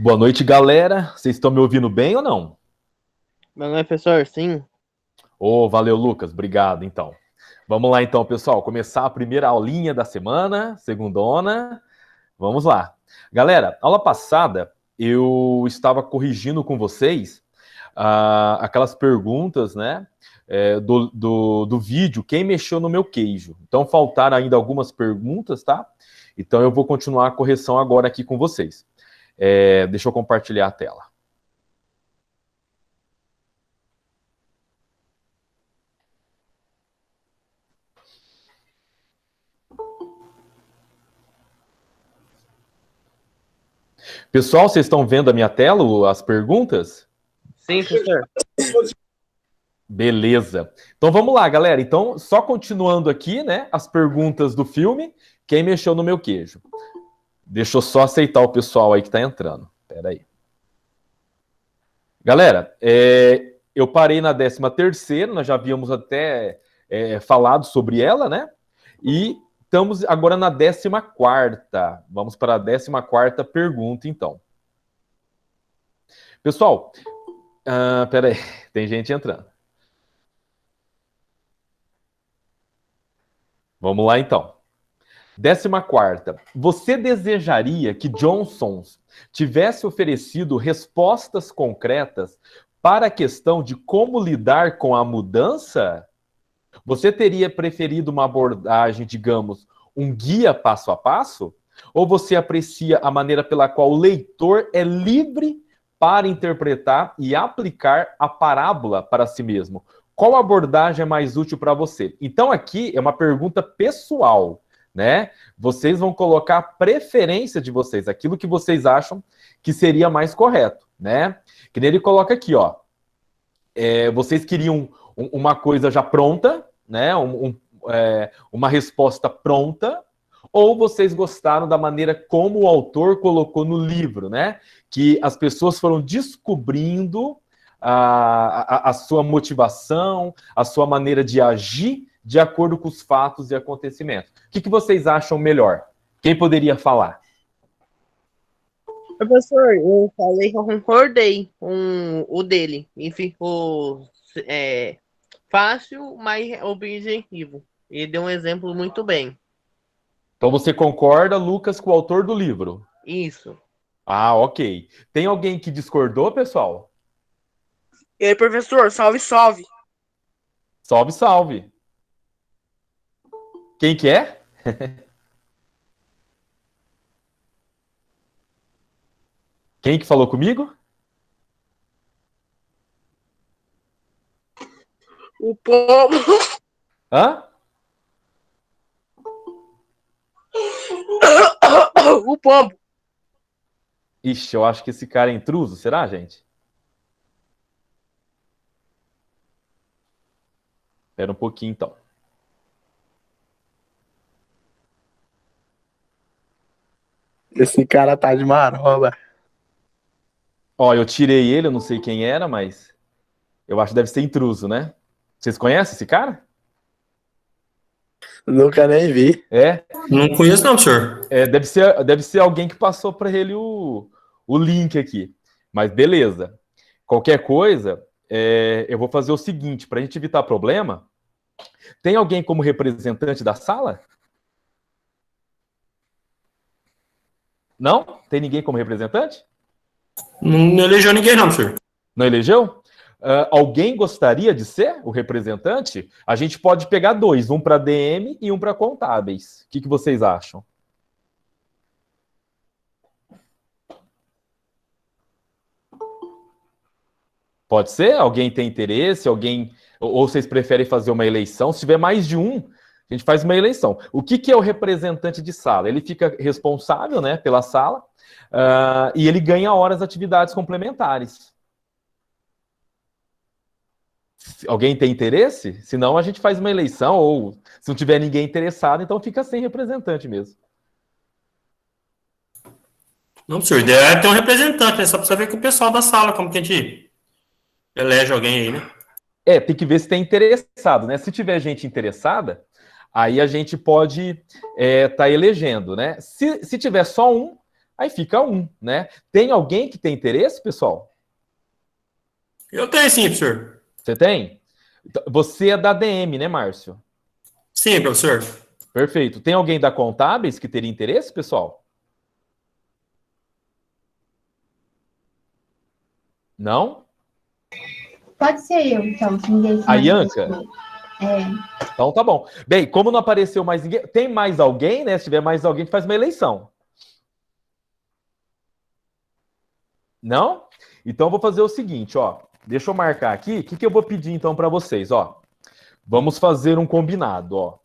Boa noite, galera. Vocês estão me ouvindo bem ou não? Meu nome é professor, sim. Valeu, Lucas. Obrigado, então. Vamos lá, então, pessoal. Começar a primeira aulinha da semana, segundona. Vamos lá. Galera, aula passada eu estava corrigindo com vocês aquelas perguntas, né? Do vídeo, quem mexeu no meu queijo. Então, faltaram ainda algumas perguntas, tá? Então, eu vou continuar a correção agora aqui com vocês. Deixa eu compartilhar a tela. Pessoal, vocês estão vendo a minha tela, as perguntas? Sim, professor. Beleza. Então vamos lá, galera. Então, só continuando aqui, né, as perguntas do filme, quem mexeu no meu queijo? Deixa eu só aceitar o pessoal aí que tá entrando. Espera aí. Galera, eu parei na 13ª, nós já havíamos até falado sobre ela, né? E estamos agora na 14ª. Vamos para a 14ª pergunta, então. Pessoal, espera aí, tem gente entrando. Vamos lá, então. 14ª. Você desejaria que Johnson tivesse oferecido respostas concretas para a questão de como lidar com a mudança? Você teria preferido uma abordagem, digamos, um guia passo a passo? Ou você aprecia a maneira pela qual o leitor é livre para interpretar e aplicar a parábola para si mesmo? Qual abordagem é mais útil para você? Então, aqui é uma pergunta pessoal, né? Vocês vão colocar a preferência de vocês, aquilo que vocês acham que seria mais correto, né? Que nem ele coloca aqui, ó. Vocês queriam uma coisa já pronta, né? Uma resposta pronta, ou vocês gostaram da maneira como o autor colocou no livro, né? Que as pessoas foram descobrindo a sua motivação, a sua maneira de agir de acordo com os fatos e acontecimentos. O que vocês acham melhor? Quem poderia falar? Professor, eu falei que eu concordei com o dele. E ficou fácil, mas objetivo. Ele deu um exemplo muito bem. Então você concorda, Lucas, com o autor do livro? Isso. Ah, ok. Tem alguém que discordou, pessoal? E aí, professor, salve, salve. Salve, salve. Quem que é? Quem que falou comigo? O pombo. Hã? O pombo. Ixi, eu acho que esse cara é intruso, será, gente? Espera um pouquinho, então. Esse cara tá de maromba. Ó, eu tirei ele, eu não sei quem era, mas eu acho que deve ser intruso, né? Vocês conhecem esse cara? Nunca nem vi. Não conheço não, senhor. Deve ser alguém que passou para ele o link aqui. Mas beleza. Qualquer coisa, eu vou fazer o seguinte, para a gente evitar problema. Tem alguém como representante da sala? Não? Tem ninguém como representante? Não elegeu ninguém não, senhor. Não elegeu? Alguém gostaria de ser o representante? A gente pode pegar dois, um para DM e um para contábeis. O que vocês acham? Pode ser? Alguém tem interesse? Ou vocês preferem fazer uma eleição? Se tiver mais de um, a gente faz uma eleição. O que é o representante de sala? Ele fica responsável, né, pela sala e ele ganha horas de atividades complementares. Alguém tem interesse? Se não, a gente faz uma eleição, ou se não tiver ninguém interessado, então fica sem representante mesmo. Não, senhor, a ideia é ter um representante, né? Só precisa ver com o pessoal da sala, como que a gente elege alguém aí, né? Tem que ver se tem interessado, né? Se tiver gente interessada, aí a gente pode tá elegendo, né? Se tiver só um, aí fica 1, né? Tem alguém que tem interesse, pessoal? Eu tenho sim, professor. Você tem? Então, você é da DM, né, Márcio? Sim, professor. Perfeito. Tem alguém da Contábeis que teria interesse, pessoal? Não? Pode ser eu, então, se ninguém se A mais Ianca? pessoas. É, Então tá bom. Bem, como não apareceu mais ninguém, tem mais alguém, né? Se tiver mais alguém, a gente faz uma eleição. Não? Então eu vou fazer o seguinte, ó. Deixa eu marcar aqui. O que, que eu vou pedir então para vocês, ó? Vamos fazer um combinado, ó.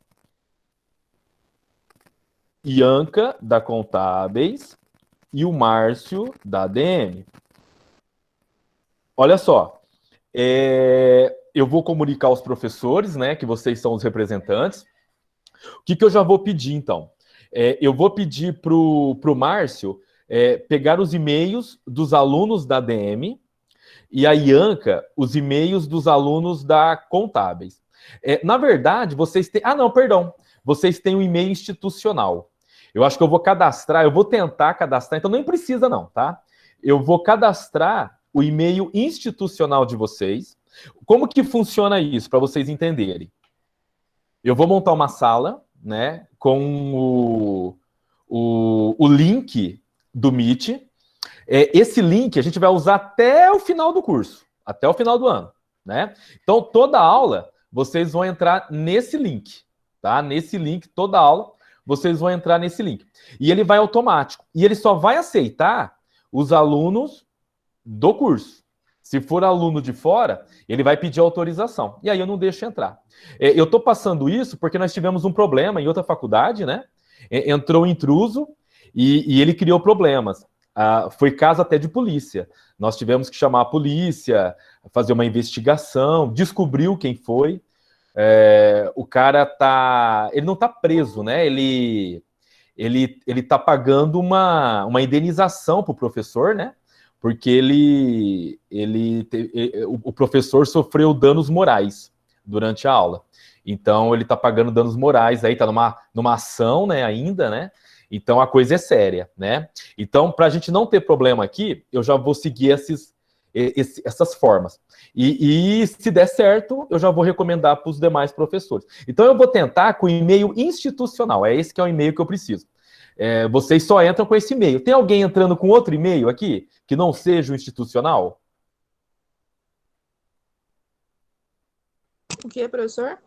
Ianca, da Contábeis, e o Márcio, da ADM. Olha só. Eu vou comunicar aos professores, né? Que vocês são os representantes. O que, que eu já vou pedir, então? Eu vou pedir para o Márcio pegar os e-mails dos alunos da ADM e a Ianca os e-mails dos alunos da Contábeis. Na verdade, vocês têm... Ah, não, perdão. Vocês têm um e-mail institucional. Eu acho que eu vou cadastrar, eu vou tentar cadastrar, então nem precisa não, tá? Eu vou cadastrar o e-mail institucional de vocês. Como que funciona isso, para vocês entenderem? Eu vou montar uma sala, né, com o link do Meet. Esse link a gente vai usar até o final do curso, até o final do ano, né? Então, toda aula, vocês vão entrar nesse link, tá? Nesse link, toda aula, vocês vão entrar nesse link. E ele vai automático. E ele só vai aceitar os alunos do curso. Se for aluno de fora, ele vai pedir autorização. E aí eu não deixo entrar. Eu estou passando isso porque nós tivemos um problema em outra faculdade, né? Entrou um intruso e ele criou problemas. Foi caso até de polícia. Nós tivemos que chamar a polícia, fazer uma investigação, descobriu quem foi. O cara ele não está preso, né? Ele está pagando uma indenização para o professor, né? Porque o professor sofreu danos morais durante a aula. Então, ele está pagando danos morais, aí está numa ação, né, ainda, né? Então, a coisa é séria, né? Então, para a gente não ter problema aqui, eu já vou seguir essas formas. E se der certo, eu já vou recomendar para os demais professores. Então, eu vou tentar com o e-mail institucional. Esse que é o e-mail que eu preciso. Vocês só entram com esse e-mail. Tem alguém entrando com outro e-mail aqui, que não seja o institucional? O que, professor?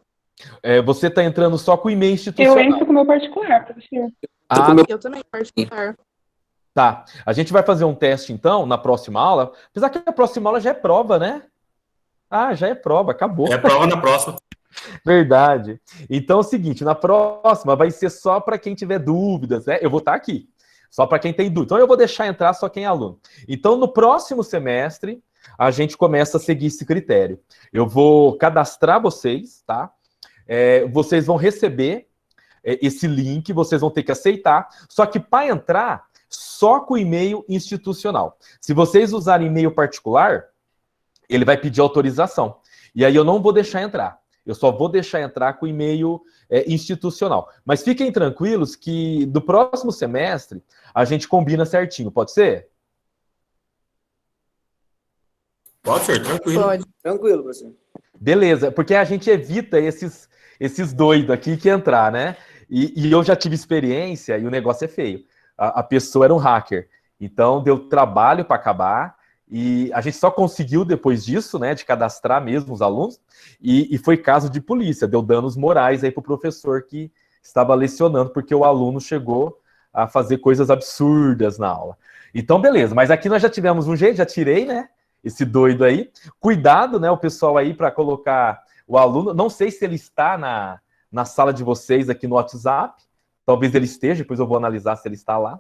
Você está entrando só com o e-mail Eu institucional. entro com o meu particular, professor. Eu também, particular. Tá. A gente vai fazer um teste, então, na próxima aula. Apesar que a próxima aula já é prova, né? Já é prova, acabou. É prova na próxima. Verdade. Então é o seguinte, na próxima vai ser só para quem tiver dúvidas, né? Eu vou estar aqui, só para quem tem dúvida. Então eu vou deixar entrar só quem é aluno. Então no próximo semestre a gente começa a seguir esse critério. Eu vou cadastrar vocês, tá? Vocês vão receber esse link, vocês vão ter que aceitar, só que para entrar só com o e-mail institucional. Se vocês usarem e-mail particular, ele vai pedir autorização. E aí eu não vou deixar entrar. Eu só vou deixar entrar com e-mail institucional. Mas fiquem tranquilos que do próximo semestre a gente combina certinho. Pode ser? Pode, senhor, tranquilo. Pode. Tranquilo, professor. Beleza, porque a gente evita esses doidos aqui que entrar, né? E eu já tive experiência e o negócio é feio. A pessoa era um hacker. Então deu trabalho para acabar. E a gente só conseguiu depois disso, né, de cadastrar mesmo os alunos, e foi caso de polícia, deu danos morais aí para o professor que estava lecionando, porque o aluno chegou a fazer coisas absurdas na aula. Então, beleza, mas aqui nós já tivemos um jeito, já tirei, né, esse doido aí. Cuidado, né, o pessoal aí para colocar o aluno, não sei se ele está na sala de vocês aqui no WhatsApp, talvez ele esteja, depois eu vou analisar se ele está lá.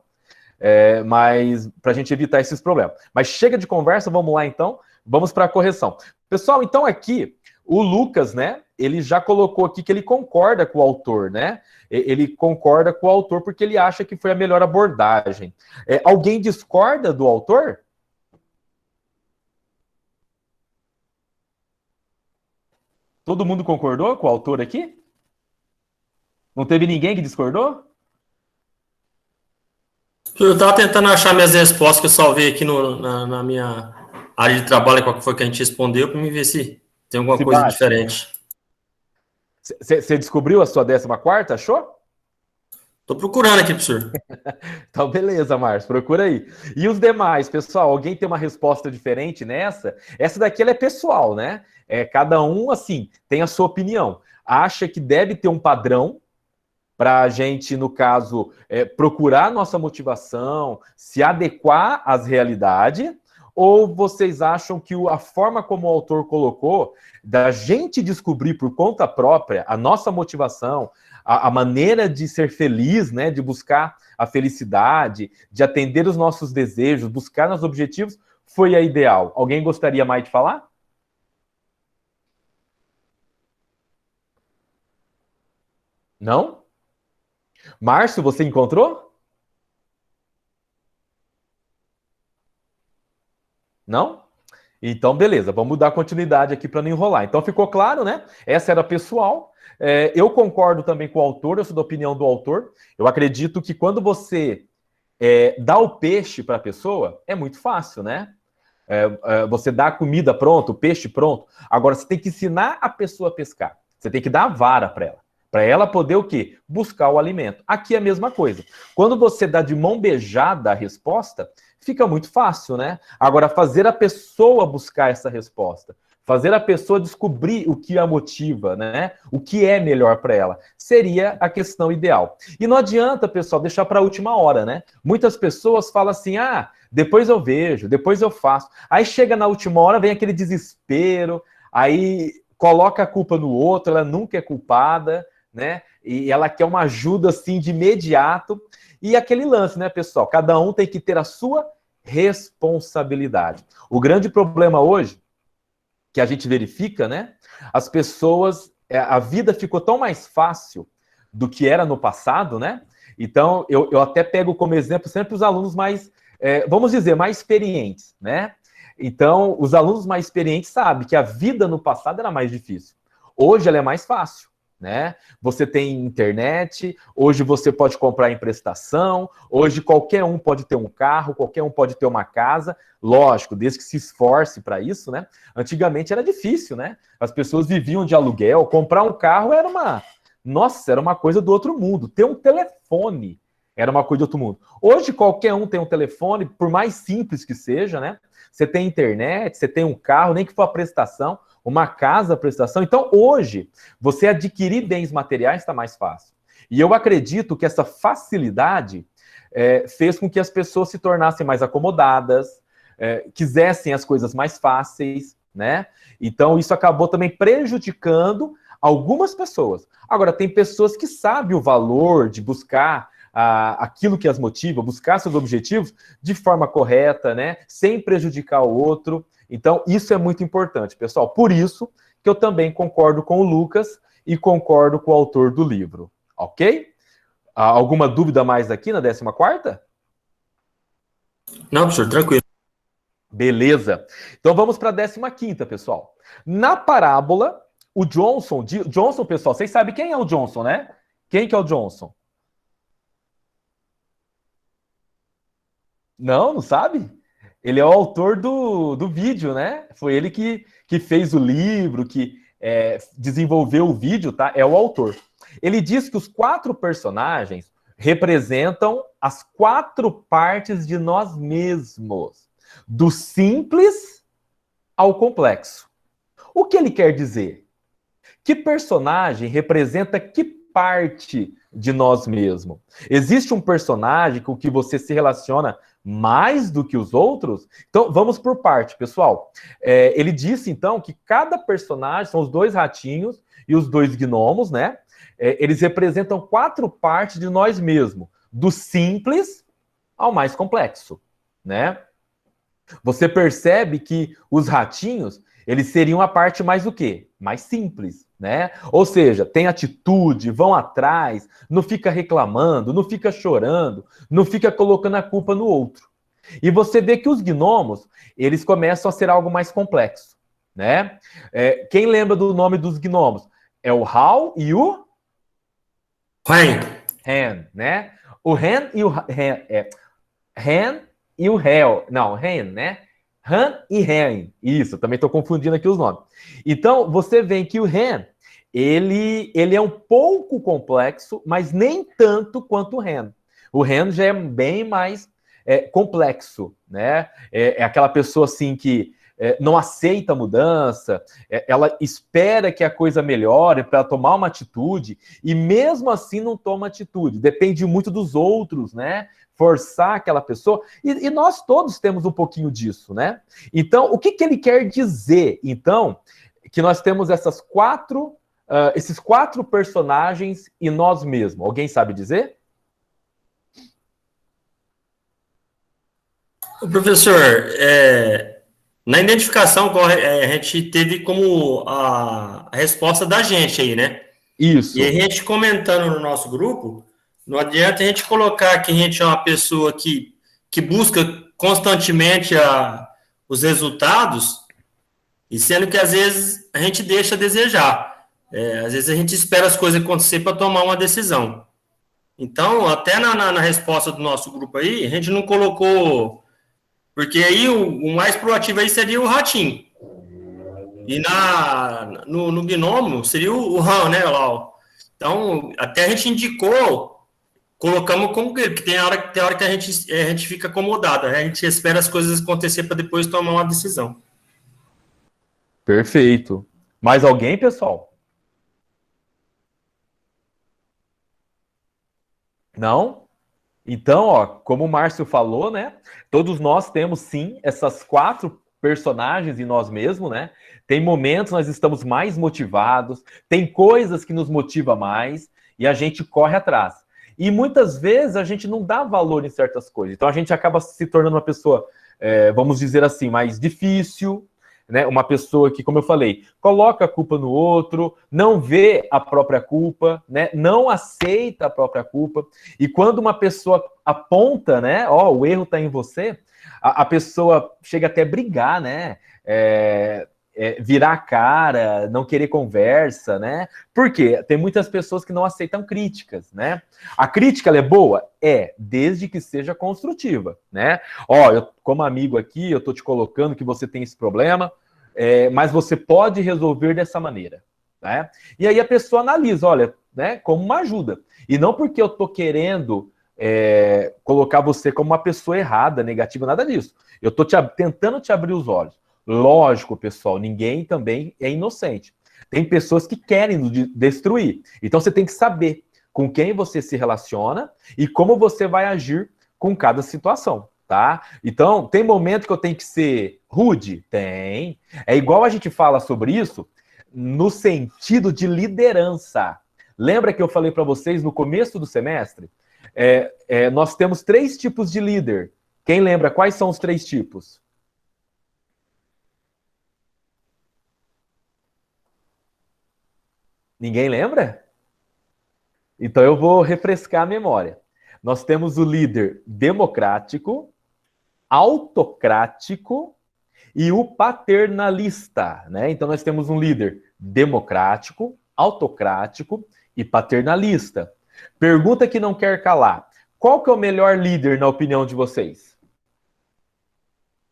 Mas para a gente evitar esses problemas. Mas chega de conversa, vamos lá então, vamos para a correção. Pessoal, então aqui, o Lucas, né, ele já colocou aqui que ele concorda com o autor, né? Ele concorda com o autor porque ele acha que foi a melhor abordagem. Alguém discorda do autor? Todo mundo concordou com o autor aqui? Não teve ninguém que discordou? Eu estava tentando achar minhas respostas que eu salvei aqui na minha área de trabalho, qual que foi que a gente respondeu, para me ver se tem alguma Se coisa bate. diferente. Você descobriu a sua 14ª, achou? Estou procurando aqui, professor. Então, beleza, Márcio, procura aí. E os demais, pessoal, alguém tem uma resposta diferente nessa? Essa daqui ela é pessoal, né? Cada um, assim, tem a sua opinião. Acha que deve ter um padrão para a gente, no caso, procurar nossa motivação, se adequar às realidades, ou vocês acham que a forma como o autor colocou, da gente descobrir por conta própria a nossa motivação, a maneira de ser feliz, né, de buscar a felicidade, de atender os nossos desejos, buscar nossos objetivos, foi a ideal? Alguém gostaria mais de falar? Não? Márcio, você encontrou? Não? Então, beleza, vamos dar continuidade aqui para não enrolar. Então, ficou claro, né? Essa era pessoal. Eu concordo também com o autor, eu sou da opinião do autor. Eu acredito que quando você dá o peixe para a pessoa, é muito fácil, né? Você dá a comida pronta, o peixe pronto. Agora, você tem que ensinar a pessoa a pescar. Você tem que dar a vara para ela poder o quê? Buscar o alimento. Aqui é a mesma coisa. Quando você dá de mão beijada a resposta, fica muito fácil, né? Agora, fazer a pessoa buscar essa resposta, fazer a pessoa descobrir o que a motiva, né? O que é melhor para ela, seria a questão ideal. E não adianta, pessoal, deixar para a última hora, né? Muitas pessoas falam assim, depois eu vejo, depois eu faço. Aí chega na última hora, vem aquele desespero, aí coloca a culpa no outro, ela nunca é culpada, né? E ela quer uma ajuda assim de imediato. E aquele lance, né, pessoal? Cada um tem que ter a sua responsabilidade. O grande problema hoje, que a gente verifica, né? As pessoas, a vida ficou tão mais fácil do que era no passado, né? Então, eu até pego como exemplo sempre os alunos mais, vamos dizer, mais experientes, né? Então, os alunos mais experientes sabem que a vida no passado era mais difícil. Hoje ela é mais fácil, né? Você tem internet, hoje você pode comprar em prestação, hoje qualquer um pode ter um carro, qualquer um pode ter uma casa, lógico, desde que se esforce para isso, né? Antigamente era difícil, né? As pessoas viviam de aluguel, comprar um carro era uma coisa do outro mundo. Ter um telefone era uma coisa do outro mundo. Hoje qualquer um tem um telefone, por mais simples que seja, né? Você tem internet, você tem um carro, nem que for a prestação, uma casa, a prestação. Então, hoje, você adquirir bens materiais está mais fácil. E eu acredito que essa facilidade fez com que as pessoas se tornassem mais acomodadas, quisessem as coisas mais fáceis, né? Então, isso acabou também prejudicando algumas pessoas. Agora, tem pessoas que sabem o valor de buscar aquilo que as motiva, buscar seus objetivos de forma correta, né? Sem prejudicar o outro. Então, isso é muito importante, pessoal. Por isso que eu também concordo com o Lucas e concordo com o autor do livro. Ok? Alguma dúvida mais aqui na 14ª? Não, professor, tranquilo. Beleza. Então, vamos para a 15ª, pessoal. Na parábola, o Johnson, pessoal, vocês sabem quem é o Johnson, né? Quem que é o Johnson? Não sabe? Ele é o autor do vídeo, né? Foi ele que fez o livro, que desenvolveu o vídeo, tá? É o autor. Ele diz que os 4 personagens representam as 4 partes de nós mesmos, do simples ao complexo. O que ele quer dizer? Que personagem representa que parte de nós mesmos? Existe um personagem com que você se relaciona mais do que os outros? Então, vamos por parte, pessoal. Ele disse, então, que cada personagem, são os 2 ratinhos e os 2 gnomos, né? Eles representam 4 partes de nós mesmos, do simples ao mais complexo, né? Você percebe que os ratinhos, eles seriam a parte mais o quê? Mais simples, né? Ou seja, tem atitude, vão atrás, não fica reclamando, não fica chorando, não fica colocando a culpa no outro. E você vê que os gnomos, eles começam a ser algo mais complexo, né? Quem lembra do nome dos gnomos? É o Hal e o... Ren. Ren, né? O Ren e o... Han e o Hel. Não, Han, né? Han e Hen. Isso, também estou confundindo aqui os nomes. Então, você vê que o Han, ele é um pouco complexo, mas nem tanto quanto o Han. O Han já é bem mais complexo, né? É aquela pessoa assim que não aceita a mudança, ela espera que a coisa melhore para tomar uma atitude, e mesmo assim não toma atitude. Depende muito dos outros, né? Forçar aquela pessoa, e nós todos temos um pouquinho disso, né? Então, o que ele quer dizer, então, que nós temos esses quatro personagens e nós mesmos? Alguém sabe dizer? O professor, na identificação a gente teve como a resposta da gente aí, né? Isso. E a gente comentando no nosso grupo, não adianta a gente colocar que a gente é uma pessoa que busca constantemente os resultados, e sendo que às vezes a gente deixa a desejar. Às vezes a gente espera as coisas acontecer para tomar uma decisão. Então, até na resposta do nosso grupo aí, a gente não colocou... Porque aí o mais proativo aí seria o ratinho. E no gnômio seria o rã, né, Lau? Então, até a gente indicou, colocamos como que tem hora que a gente fica acomodado, né? A gente espera as coisas acontecer para depois tomar uma decisão. Perfeito. Mais alguém, pessoal? Não? Então, ó, como o Márcio falou, né? Todos nós temos, sim, essas quatro personagens em nós mesmos, né? Tem momentos nós estamos mais motivados, tem coisas que nos motivam mais e a gente corre atrás. E muitas vezes a gente não dá valor em certas coisas. Então a gente acaba se tornando uma pessoa, vamos dizer assim, mais difícil, né? Uma pessoa que, como eu falei, coloca a culpa no outro, não vê a própria culpa, né? Não aceita a própria culpa. E quando uma pessoa aponta, né? Ó, o erro está em você, a pessoa chega até a brigar, né? Virar a cara, não querer conversa, né? Por quê? Tem muitas pessoas que não aceitam críticas, né? A crítica, ela é boa? Desde que seja construtiva, né? Ó, eu, como amigo aqui, eu tô te colocando que você tem esse problema, mas você pode resolver dessa maneira, né? E aí a pessoa analisa, olha, né, como uma ajuda. E não porque eu tô querendo colocar você como uma pessoa errada, negativa, nada disso. Eu tô tentando te abrir os olhos. Lógico, pessoal, ninguém também é inocente. Tem pessoas que querem nos destruir. Então você tem que saber com quem você se relaciona e como você vai agir com cada situação, tá? Então, tem momento que eu tenho que ser rude? Tem. É igual a gente fala sobre isso no sentido de liderança. Lembra que eu falei para vocês no começo do semestre? Nós temos 3 tipos de líder. Quem lembra quais são os 3 tipos? Ninguém lembra? Então eu vou refrescar a memória. Nós temos o líder democrático, autocrático e o paternalista, né? Então nós temos um líder democrático, autocrático e paternalista. Pergunta que não quer calar. Qual que é o melhor líder na opinião de vocês?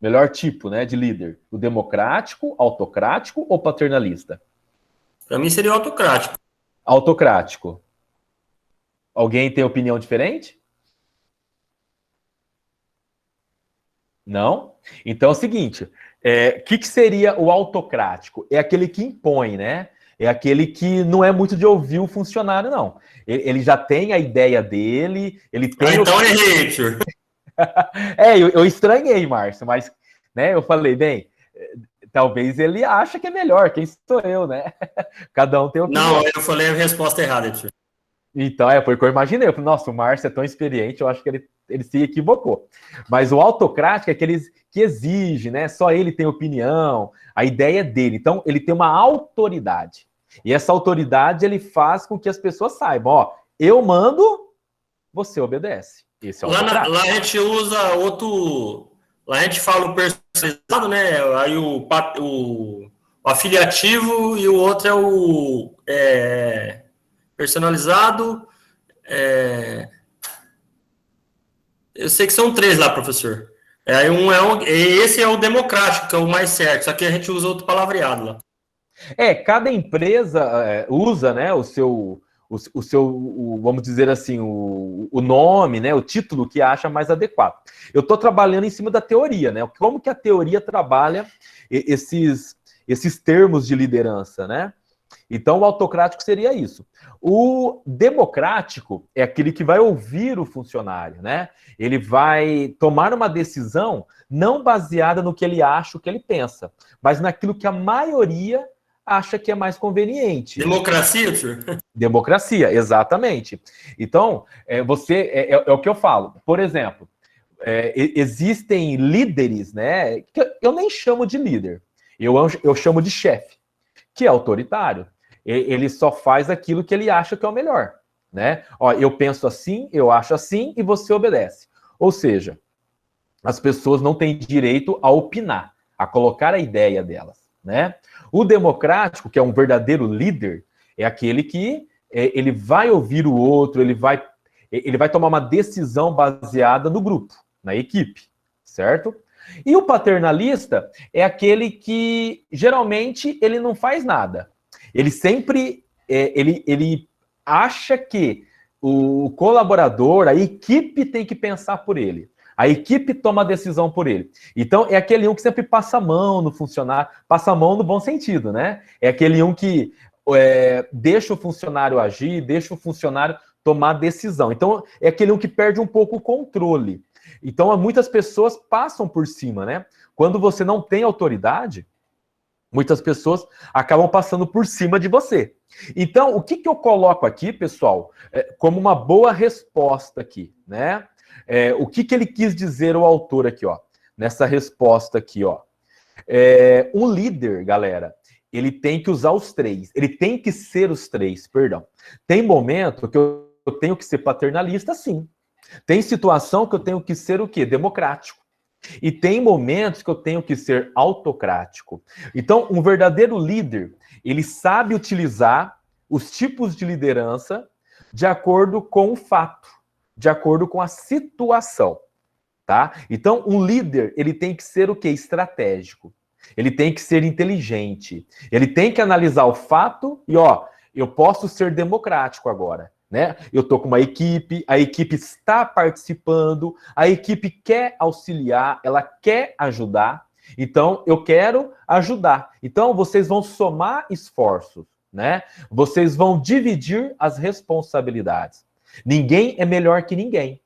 Melhor tipo, né, de líder? O democrático, autocrático ou paternalista? Para mim seria o autocrático. Autocrático. Alguém tem opinião diferente? Não? Então é o seguinte, o que seria o autocrático? É aquele que impõe, né? É aquele que não é muito de ouvir o funcionário, não. Ele já tem a ideia dele, ele tem... Então é hater. Eu estranhei, Márcio, mas né, eu falei, bem, talvez ele acha que é melhor, quem sou eu, né? Cada um tem opinião. Não, eu falei a resposta errada, tio. Então, foi o que eu imaginei. Eu falei, nossa, o Márcio é tão experiente, eu acho que ele se equivocou. Mas o autocrático é aquele que exige, né? Só ele tem opinião, a ideia é dele. Então, ele tem uma autoridade. E essa autoridade, ele faz com que as pessoas saibam, ó, eu mando, você obedece. Esse é o autocrático. Lá a gente usa outro... Lá a gente fala o personalizado, né? Aí o afiliativo e o outro é o personalizado. Eu sei que são 3 lá, professor. Aí esse é o democrático, que é o mais certo, só que a gente usa outro palavreado lá. Cada empresa usa, né, vamos dizer assim, o nome, né, o título que acha mais adequado. Eu estou trabalhando em cima da teoria, né? Como que a teoria trabalha esses termos de liderança, né? Então, o autocrático seria isso. O democrático é aquele que vai ouvir o funcionário, né? Ele vai tomar uma decisão não baseada no que ele acha, o que ele pensa, mas naquilo que a maioria acha que é mais conveniente. Democracia, senhor? Democracia, exatamente. Então, é o que eu falo. Por exemplo, existem líderes, né? Que eu nem chamo de líder, eu chamo de chefe, que é autoritário. Ele só faz aquilo que ele acha que é o melhor, né? Ó, eu penso assim, eu acho assim, e você obedece. Ou seja, as pessoas não têm direito a opinar, a colocar a ideia delas, né? O democrático, que é um verdadeiro líder, é aquele que ele vai ouvir o outro, ele vai tomar uma decisão baseada no grupo, na equipe, certo? E o paternalista é aquele que, geralmente, ele não faz nada. Ele sempre, ele acha que o colaborador, a equipe tem que pensar por ele. A equipe toma a decisão por ele. Então, é aquele um que sempre passa a mão no funcionário, passa a mão no bom sentido, né? É aquele um que deixa o funcionário agir, deixa o funcionário tomar decisão. Então, é aquele um que perde um pouco o controle. Então, muitas pessoas passam por cima, né? Quando você não tem autoridade, muitas pessoas acabam passando por cima de você. Então, o que eu coloco aqui, pessoal, como uma boa resposta aqui, né? O que ele quis dizer, o autor aqui, ó, nessa resposta aqui, ó. Um líder, galera, ele tem que usar os 3, ele tem que ser os 3, perdão. Tem momento que eu tenho que ser paternalista, sim. Tem situação que eu tenho que ser o quê? Democrático. E tem momentos que eu tenho que ser autocrático. Então, um verdadeiro líder, ele sabe utilizar os tipos de liderança de acordo com o fato, de acordo com a situação, tá? Então, um líder, ele tem que ser o quê? Estratégico. Ele tem que ser inteligente. Ele tem que analisar o fato e, ó, eu posso ser democrático agora, né? Eu tô com uma equipe, a equipe está participando, a equipe quer auxiliar, ela quer ajudar, então eu quero ajudar. Então, vocês vão somar esforços, né? Vocês vão dividir as responsabilidades. Ninguém é melhor que ninguém.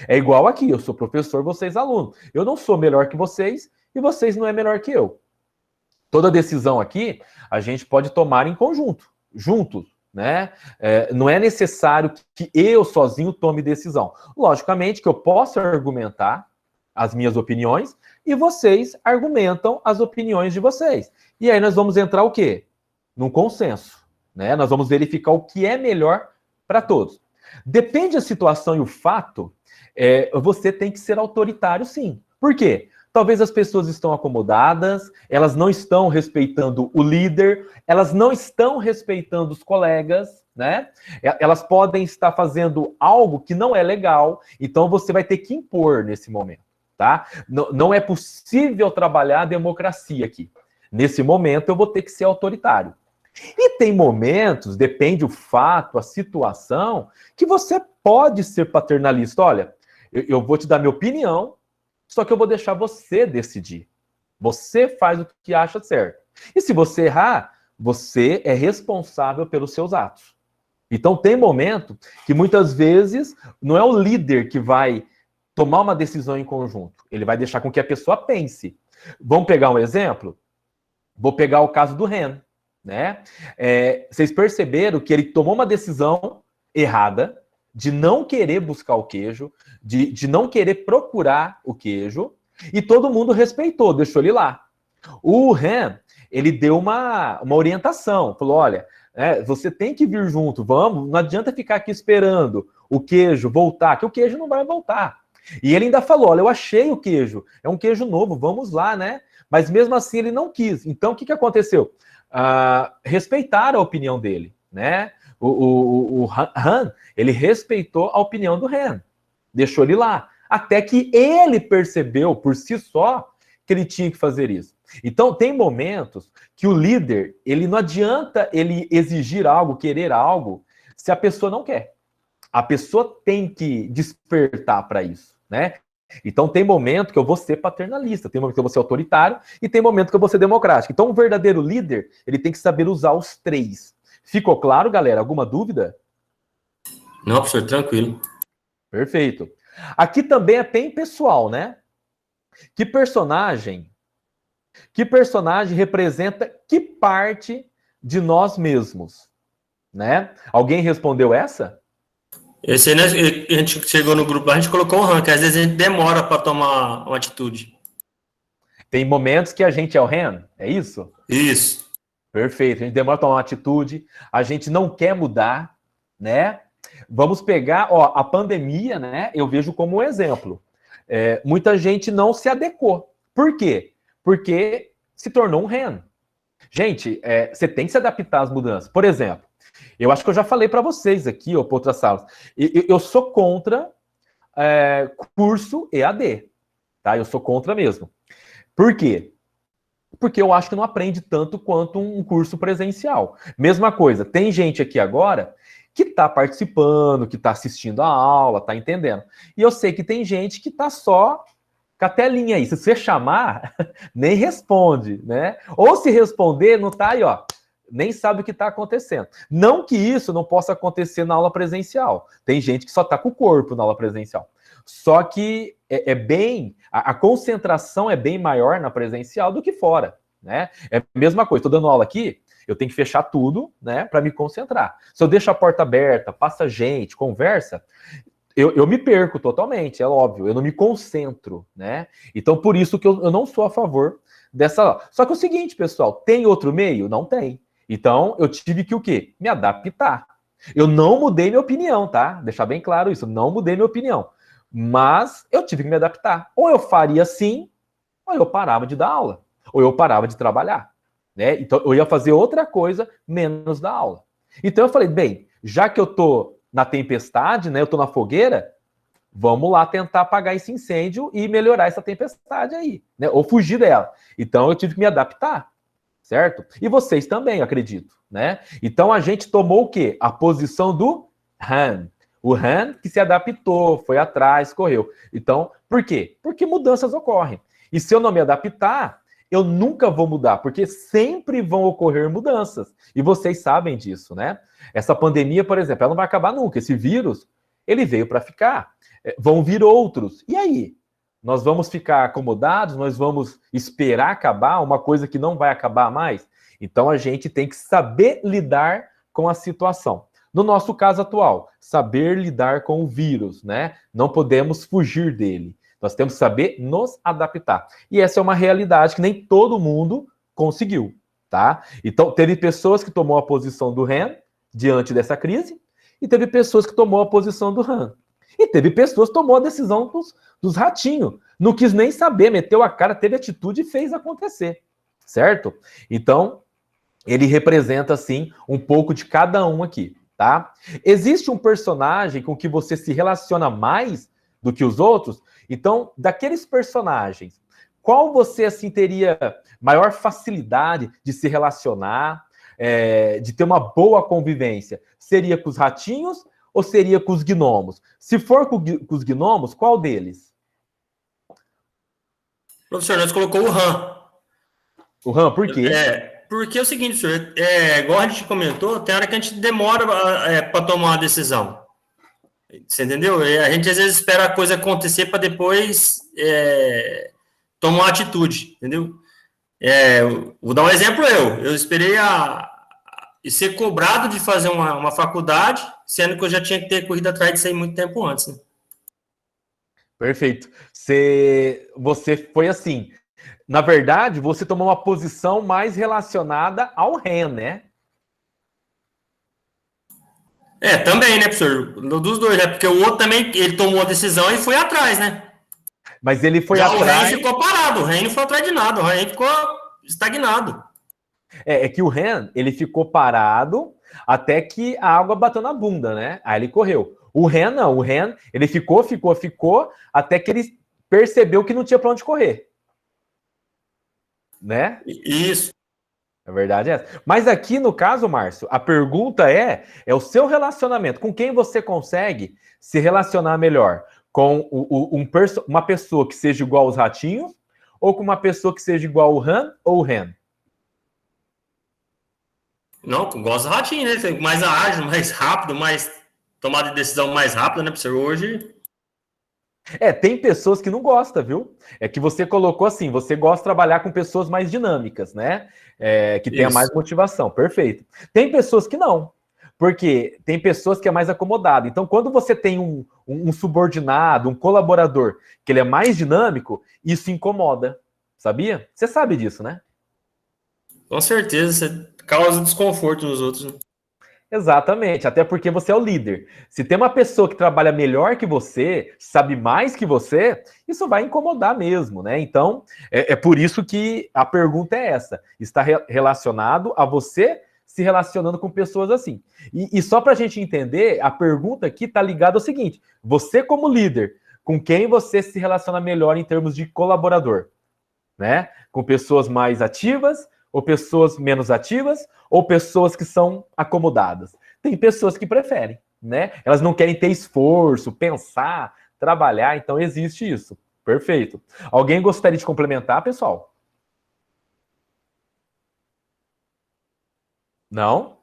É igual aqui, eu sou professor, vocês alunos. Eu não sou melhor que vocês e vocês não é melhor que eu. Toda decisão aqui a gente pode tomar em conjunto, juntos, né? Não é necessário que eu sozinho tome decisão. Logicamente que eu posso argumentar as minhas opiniões e vocês argumentam as opiniões de vocês. E aí nós vamos entrar o quê? Num consenso, né? Nós vamos verificar o que é melhor para todos. Depende da situação e o fato, você tem que ser autoritário, sim. Por quê? Talvez as pessoas estão acomodadas, elas não estão respeitando o líder, elas não estão respeitando os colegas, né? Elas podem estar fazendo algo que não é legal, então você vai ter que impor nesse momento, tá? Não é possível trabalhar a democracia aqui. Nesse momento eu vou ter que ser autoritário. E tem momentos, depende o fato, a situação, que você pode ser paternalista. Olha, eu vou te dar minha opinião, só que eu vou deixar você decidir. Você faz o que acha certo. E se você errar, você é responsável pelos seus atos. Então tem momento que muitas vezes não é o líder que vai tomar uma decisão em conjunto. Ele vai deixar com que a pessoa pense. Vamos pegar um exemplo? Vou pegar o caso do Ren, né? Vocês perceberam que ele tomou uma decisão errada de não querer buscar o queijo, de não querer procurar o queijo, e todo mundo respeitou, deixou ele lá. O Ren, ele deu uma orientação, falou, olha, você tem que vir junto, vamos, não adianta ficar aqui esperando o queijo voltar, que o queijo não vai voltar. E ele ainda falou, olha, eu achei o queijo, é um queijo novo, vamos lá, né? Mas mesmo assim ele não quis. Então, o que aconteceu? Respeitaram a opinião dele, né? O Han, ele respeitou a opinião do Ren, deixou ele lá. Até que ele percebeu por si só que ele tinha que fazer isso. Então, tem momentos que o líder, ele não adianta ele exigir algo, querer algo, se a pessoa não quer. A pessoa tem que despertar para isso, né? Então, tem momento que eu vou ser paternalista, tem momento que eu vou ser autoritário e tem momento que eu vou ser democrático. Então, um verdadeiro líder, ele tem que saber usar os três. Ficou claro, galera? Alguma dúvida? Não, professor, tranquilo. Perfeito. Aqui também é bem pessoal, né? Que personagem representa que parte de nós mesmos, né? Alguém respondeu essa? Esse aí, né, a gente chegou no grupo, a gente colocou um ranking, às vezes a gente demora para tomar uma atitude. Tem momentos que a gente é o Han, é isso? Isso. Perfeito, a gente demora para tomar uma atitude, a gente não quer mudar, né? Vamos pegar, ó, a pandemia, né? Eu vejo como um exemplo. Muita gente não se adequou. Por quê? Porque se tornou um Han. Gente, você tem que se adaptar às mudanças. Por exemplo, eu acho que eu já falei para vocês aqui, ou para outras salas, eu sou contra curso EAD, tá? Eu sou contra mesmo. Por quê? Porque eu acho que não aprende tanto quanto um curso presencial. Mesma coisa, tem gente aqui agora que está participando, que está assistindo a aula, está entendendo. E eu sei que tem gente que está só com a telinha aí. Se você chamar, nem responde, né? Ou se responder, não está aí, ó, nem sabe o que está acontecendo. Não que isso não possa acontecer na aula presencial. Tem gente que só está com o corpo na aula presencial. Só que a concentração é bem maior na presencial do que fora, né? É a mesma coisa, estou dando aula aqui, eu tenho que fechar tudo, né, para me concentrar. Se eu deixo a porta aberta, passa gente, conversa, eu me perco totalmente, é óbvio, eu não me concentro, né? Então, por isso que eu não sou a favor dessa aula. Só que é o seguinte, pessoal, tem outro meio? Não tem. Então, eu tive que o quê? Me adaptar. Eu não mudei minha opinião, tá? Deixar bem claro isso, não mudei minha opinião. Mas eu tive que me adaptar. Ou eu faria assim, ou eu parava de dar aula. Ou eu parava de trabalhar, né? Então, eu ia fazer outra coisa menos da aula. Então, eu falei, bem, já que eu tô na tempestade, né? Eu tô na fogueira, vamos lá tentar apagar esse incêndio e melhorar essa tempestade aí, né? Ou fugir dela. Então, eu tive que me adaptar, certo? E vocês também, acredito, né? Então, a gente tomou o quê? A posição do Han. O Han que se adaptou, foi atrás, correu. Então, por quê? Porque mudanças ocorrem. E se eu não me adaptar, eu nunca vou mudar, porque sempre vão ocorrer mudanças. E vocês sabem disso, né? Essa pandemia, por exemplo, ela não vai acabar nunca. Esse vírus, ele veio para ficar. Vão vir outros. E aí? Nós vamos ficar acomodados? Nós vamos esperar acabar uma coisa que não vai acabar mais? Então, a gente tem que saber lidar com a situação. No nosso caso atual, saber lidar com o vírus, né? Não podemos fugir dele. Nós temos que saber nos adaptar. E essa é uma realidade que nem todo mundo conseguiu, tá? Então, teve pessoas que tomou a posição do Han diante dessa crise e teve pessoas que tomou a posição do Han. E teve pessoas que tomou a decisão dos ratinhos. Não quis nem saber, meteu a cara, teve atitude e fez acontecer, certo? Então, ele representa, assim, um pouco de cada um aqui, tá? Existe um personagem com que você se relaciona mais do que os outros? Então, daqueles personagens, qual você, assim, teria maior facilidade de se relacionar, de ter uma boa convivência? Seria com os ratinhos ou seria com os gnomos? Se for com os gnomos, qual deles? Professor, nós colocou o Han. O Han, por quê? Porque é o seguinte, senhor, igual a gente comentou, tem hora que a gente demora para tomar uma decisão. Você entendeu? A gente às vezes espera a coisa acontecer para depois tomar uma atitude, entendeu? Vou dar um exemplo eu esperei ser cobrado de fazer uma faculdade, sendo que eu já tinha que ter corrido atrás disso aí muito tempo antes, né? Perfeito. Você foi assim, na verdade, você tomou uma posição mais relacionada ao Han, né? Também, né, professor? Dos dois, né? Porque o outro também, ele tomou a decisão e foi atrás, né? Mas ele foi Já atrás... O Ren ficou parado, o Ren não foi atrás de nada, o Ren ficou estagnado. É que o Han, ele ficou parado até que a água bateu na bunda, né? Aí ele correu. O Han não, o Han, ele ficou, até que ele percebeu que não tinha para onde correr, né? Isso. A verdade é essa. Mas aqui no caso, Márcio, a pergunta é o seu relacionamento. Com quem você consegue se relacionar melhor? Com uma pessoa que seja igual aos ratinhos ou com uma pessoa que seja igual ao Han ou o Ren? Não, gosta do ratinho, né? Mais ágil, mais rápido, mais tomada de decisão mais rápida, né? Pra você hoje. Tem pessoas que não gostam, viu? É que você colocou assim, você gosta de trabalhar com pessoas mais dinâmicas, né? Que tenha mais motivação, perfeito. Tem pessoas que não, porque tem pessoas que é mais acomodado. Então, quando você tem um subordinado, um colaborador, que ele é mais dinâmico, isso incomoda, sabia? Você sabe disso, né? Com certeza, você causa desconforto nos outros, né? Exatamente, até porque você é o líder. Se tem uma pessoa que trabalha melhor que você, sabe mais que você, isso vai incomodar mesmo, né? Então, é por isso que a pergunta é essa. Está relacionado a você se relacionando com pessoas assim. E só para a gente entender, a pergunta aqui está ligada ao seguinte: você como líder, com quem você se relaciona melhor em termos de colaborador? Né? Com pessoas mais ativas ou pessoas menos ativas, ou pessoas que são acomodadas. Tem pessoas que preferem, né? Elas não querem ter esforço, pensar, trabalhar, então existe isso. Perfeito. Alguém gostaria de complementar, pessoal? Não?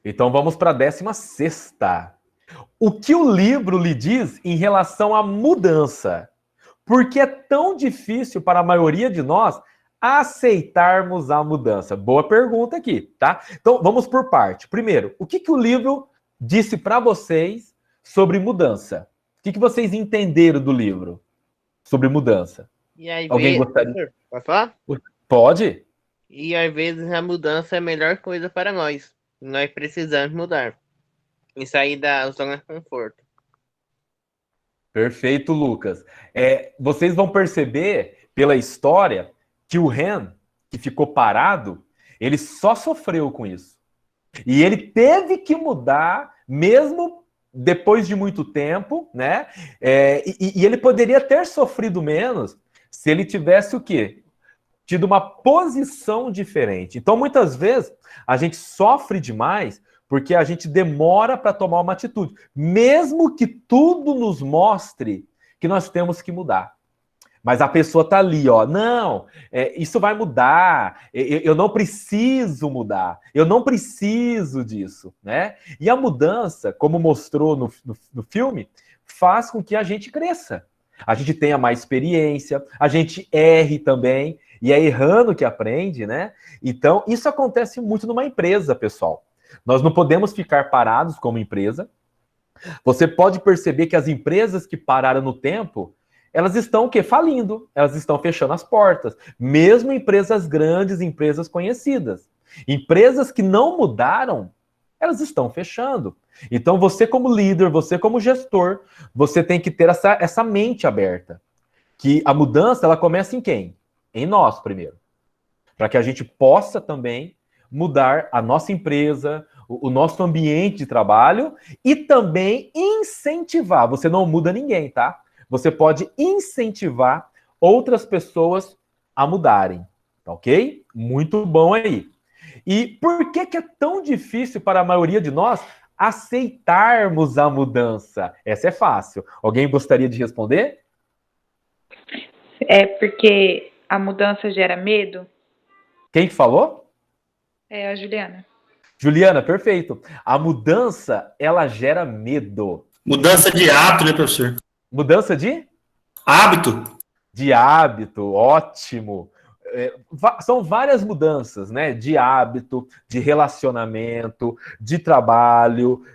Então vamos para a 16ª. O que o livro lhe diz em relação à mudança? Por que é tão difícil para a maioria de nós aceitarmos a mudança? Boa pergunta aqui, tá? Então, vamos por parte. Primeiro, o que o livro disse para vocês sobre mudança? O que vocês entenderam do livro sobre mudança? E aí, Alguém gostaria? Pode falar? Pode? E às vezes a mudança é a melhor coisa para nós. Nós precisamos mudar e sair da zona de conforto. Perfeito, Lucas. Vocês vão perceber pela história que o Ren, que ficou parado, ele só sofreu com isso. E ele teve que mudar, mesmo depois de muito tempo, né? E ele poderia ter sofrido menos se ele tivesse o quê? Tido uma posição diferente. Então, muitas vezes, a gente sofre demais porque a gente demora para tomar uma atitude, mesmo que tudo nos mostre que nós temos que mudar. Mas a pessoa está ali, ó, não, isso vai mudar, eu não preciso mudar, eu não preciso disso, né? E a mudança, como mostrou no filme, faz com que a gente cresça. A gente tenha mais experiência, a gente erre também, e é errando que aprende, né? Então, isso acontece muito numa empresa, pessoal. Nós não podemos ficar parados como empresa. Você pode perceber que as empresas que pararam no tempo, elas estão o quê? Falindo, elas estão fechando as portas. Mesmo empresas grandes, empresas conhecidas. Empresas que não mudaram, elas estão fechando. Então, você como líder, você como gestor, você tem que ter essa mente aberta. Que a mudança, ela começa em quem? Em nós, primeiro. Para que a gente possa também mudar a nossa empresa, o nosso ambiente de trabalho e também incentivar. Você não muda ninguém, tá? Você pode incentivar outras pessoas a mudarem, tá ok? Muito bom aí. E por que é tão difícil para a maioria de nós aceitarmos a mudança? Essa é fácil. Alguém gostaria de responder? É porque a mudança gera medo? Quem falou? É a Juliana. Juliana, perfeito. A mudança, ela gera medo. Mudança de hábito, né, professor? Mudança de? Hábito. De hábito, ótimo. São várias mudanças, né? De hábito, de relacionamento, de trabalho,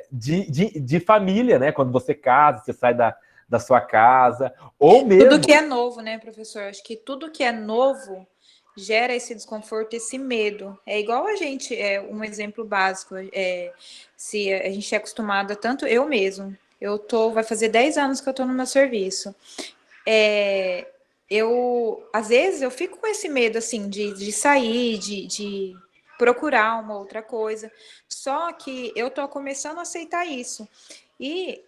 de família, né? Quando você casa, você sai da sua casa, ou mesmo... Tudo que é novo, né, professor? Acho que tudo que é novo gera esse desconforto, esse medo. É igual a gente, um exemplo básico, se a gente é acostumado a tanto, eu mesmo, vai fazer 10 anos que eu tô no meu serviço. às vezes, eu fico com esse medo, assim, de sair, de procurar uma outra coisa. Só que eu tô começando a aceitar isso. E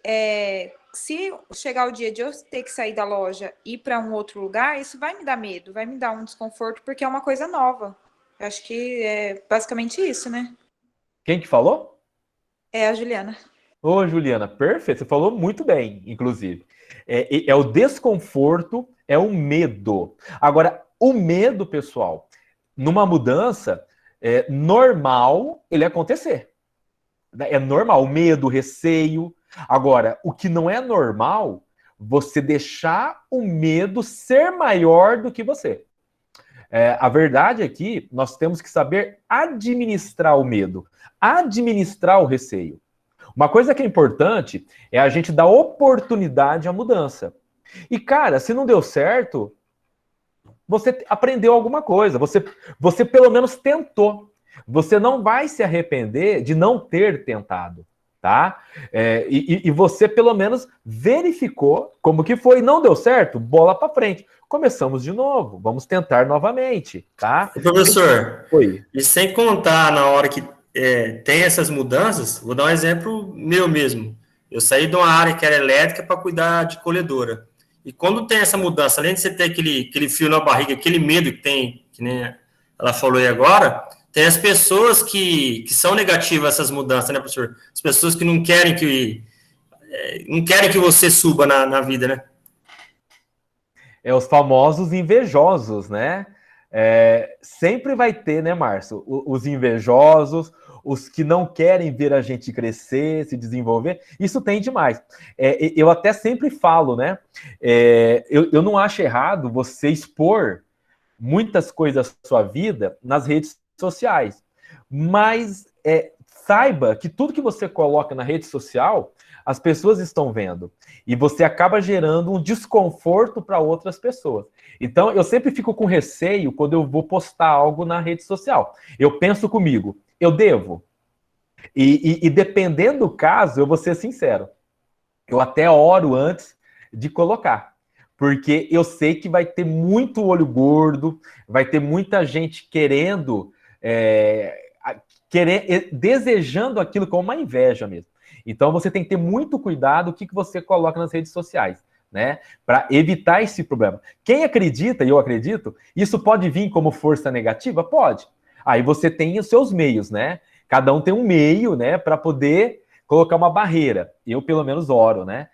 se chegar o dia de eu ter que sair da loja e ir para um outro lugar, isso vai me dar medo, vai me dar um desconforto, porque é uma coisa nova. Eu acho que é basicamente isso, né? Quem que falou? É a Juliana. Ô, Juliana, perfeito. Você falou muito bem, inclusive. É o desconforto, é o medo. Agora, o medo, pessoal, numa mudança, é normal ele acontecer. É normal, o medo, o receio. Agora, o que não é normal, você deixar o medo ser maior do que você. A verdade é que nós temos que saber administrar o medo, administrar o receio. Uma coisa que é importante é a gente dar oportunidade à mudança. E, cara, se não deu certo, você aprendeu alguma coisa, você pelo menos tentou. Você não vai se arrepender de não ter tentado, tá? E você pelo menos verificou como que foi. Não deu certo? Bola para frente. Começamos de novo, vamos tentar novamente, tá? Professor, Oi. e sem contar na hora que tem essas mudanças, vou dar um exemplo meu mesmo. Eu saí de uma área que era elétrica para cuidar de colhedora. E quando tem essa mudança, além de você ter aquele fio na barriga, aquele medo que tem, que nem ela falou aí agora, tem as pessoas que são negativas a essas mudanças, né, professor? As pessoas que não querem que você suba na vida, né? Os famosos invejosos, né? Sempre vai ter, né, Márcio? Os invejosos, os que não querem ver a gente crescer, se desenvolver. Isso tem demais. Eu até sempre falo, né? Eu não acho errado você expor muitas coisas da sua vida nas redes sociais. Mas saiba que tudo que você coloca na rede social, as pessoas estão vendo. E você acaba gerando um desconforto para outras pessoas. Então, eu sempre fico com receio quando eu vou postar algo na rede social. Eu penso comigo, eu devo? E dependendo do caso, eu vou ser sincero. Eu até oro antes de colocar. Porque eu sei que vai ter muito olho gordo, vai ter muita gente desejando aquilo com uma inveja mesmo. Então você tem que ter muito cuidado o que você coloca nas redes sociais, né? Para evitar esse problema. Quem acredita, e eu acredito, isso pode vir como força negativa? Pode. Aí você tem os seus meios, né? Cada um tem um meio, né? Para poder colocar uma barreira. Eu, pelo menos, oro, né?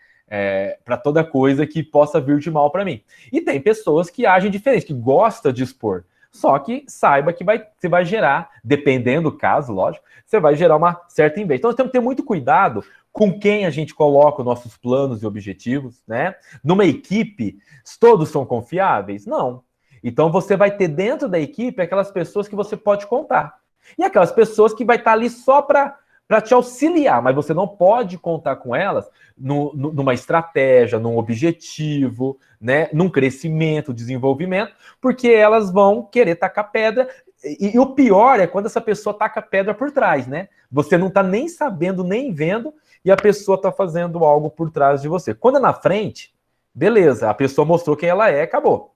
Para toda coisa que possa vir de mal para mim. E tem pessoas que agem diferente, que gostam de expor. Só que saiba que você vai gerar, dependendo do caso, lógico, você vai gerar uma certa inveja. Então, nós temos que ter muito cuidado com quem a gente coloca os nossos planos e objetivos, né? Numa equipe, todos são confiáveis? Não. Então, você vai ter dentro da equipe aquelas pessoas que você pode contar. E aquelas pessoas que vai estar ali só para te auxiliar, mas você não pode contar com elas numa estratégia, num objetivo, né, num crescimento, desenvolvimento, porque elas vão querer tacar pedra, e o pior é quando essa pessoa taca pedra por trás, né? Você não está nem sabendo, nem vendo, e a pessoa está fazendo algo por trás de você. Quando é na frente, beleza, a pessoa mostrou quem ela é, acabou.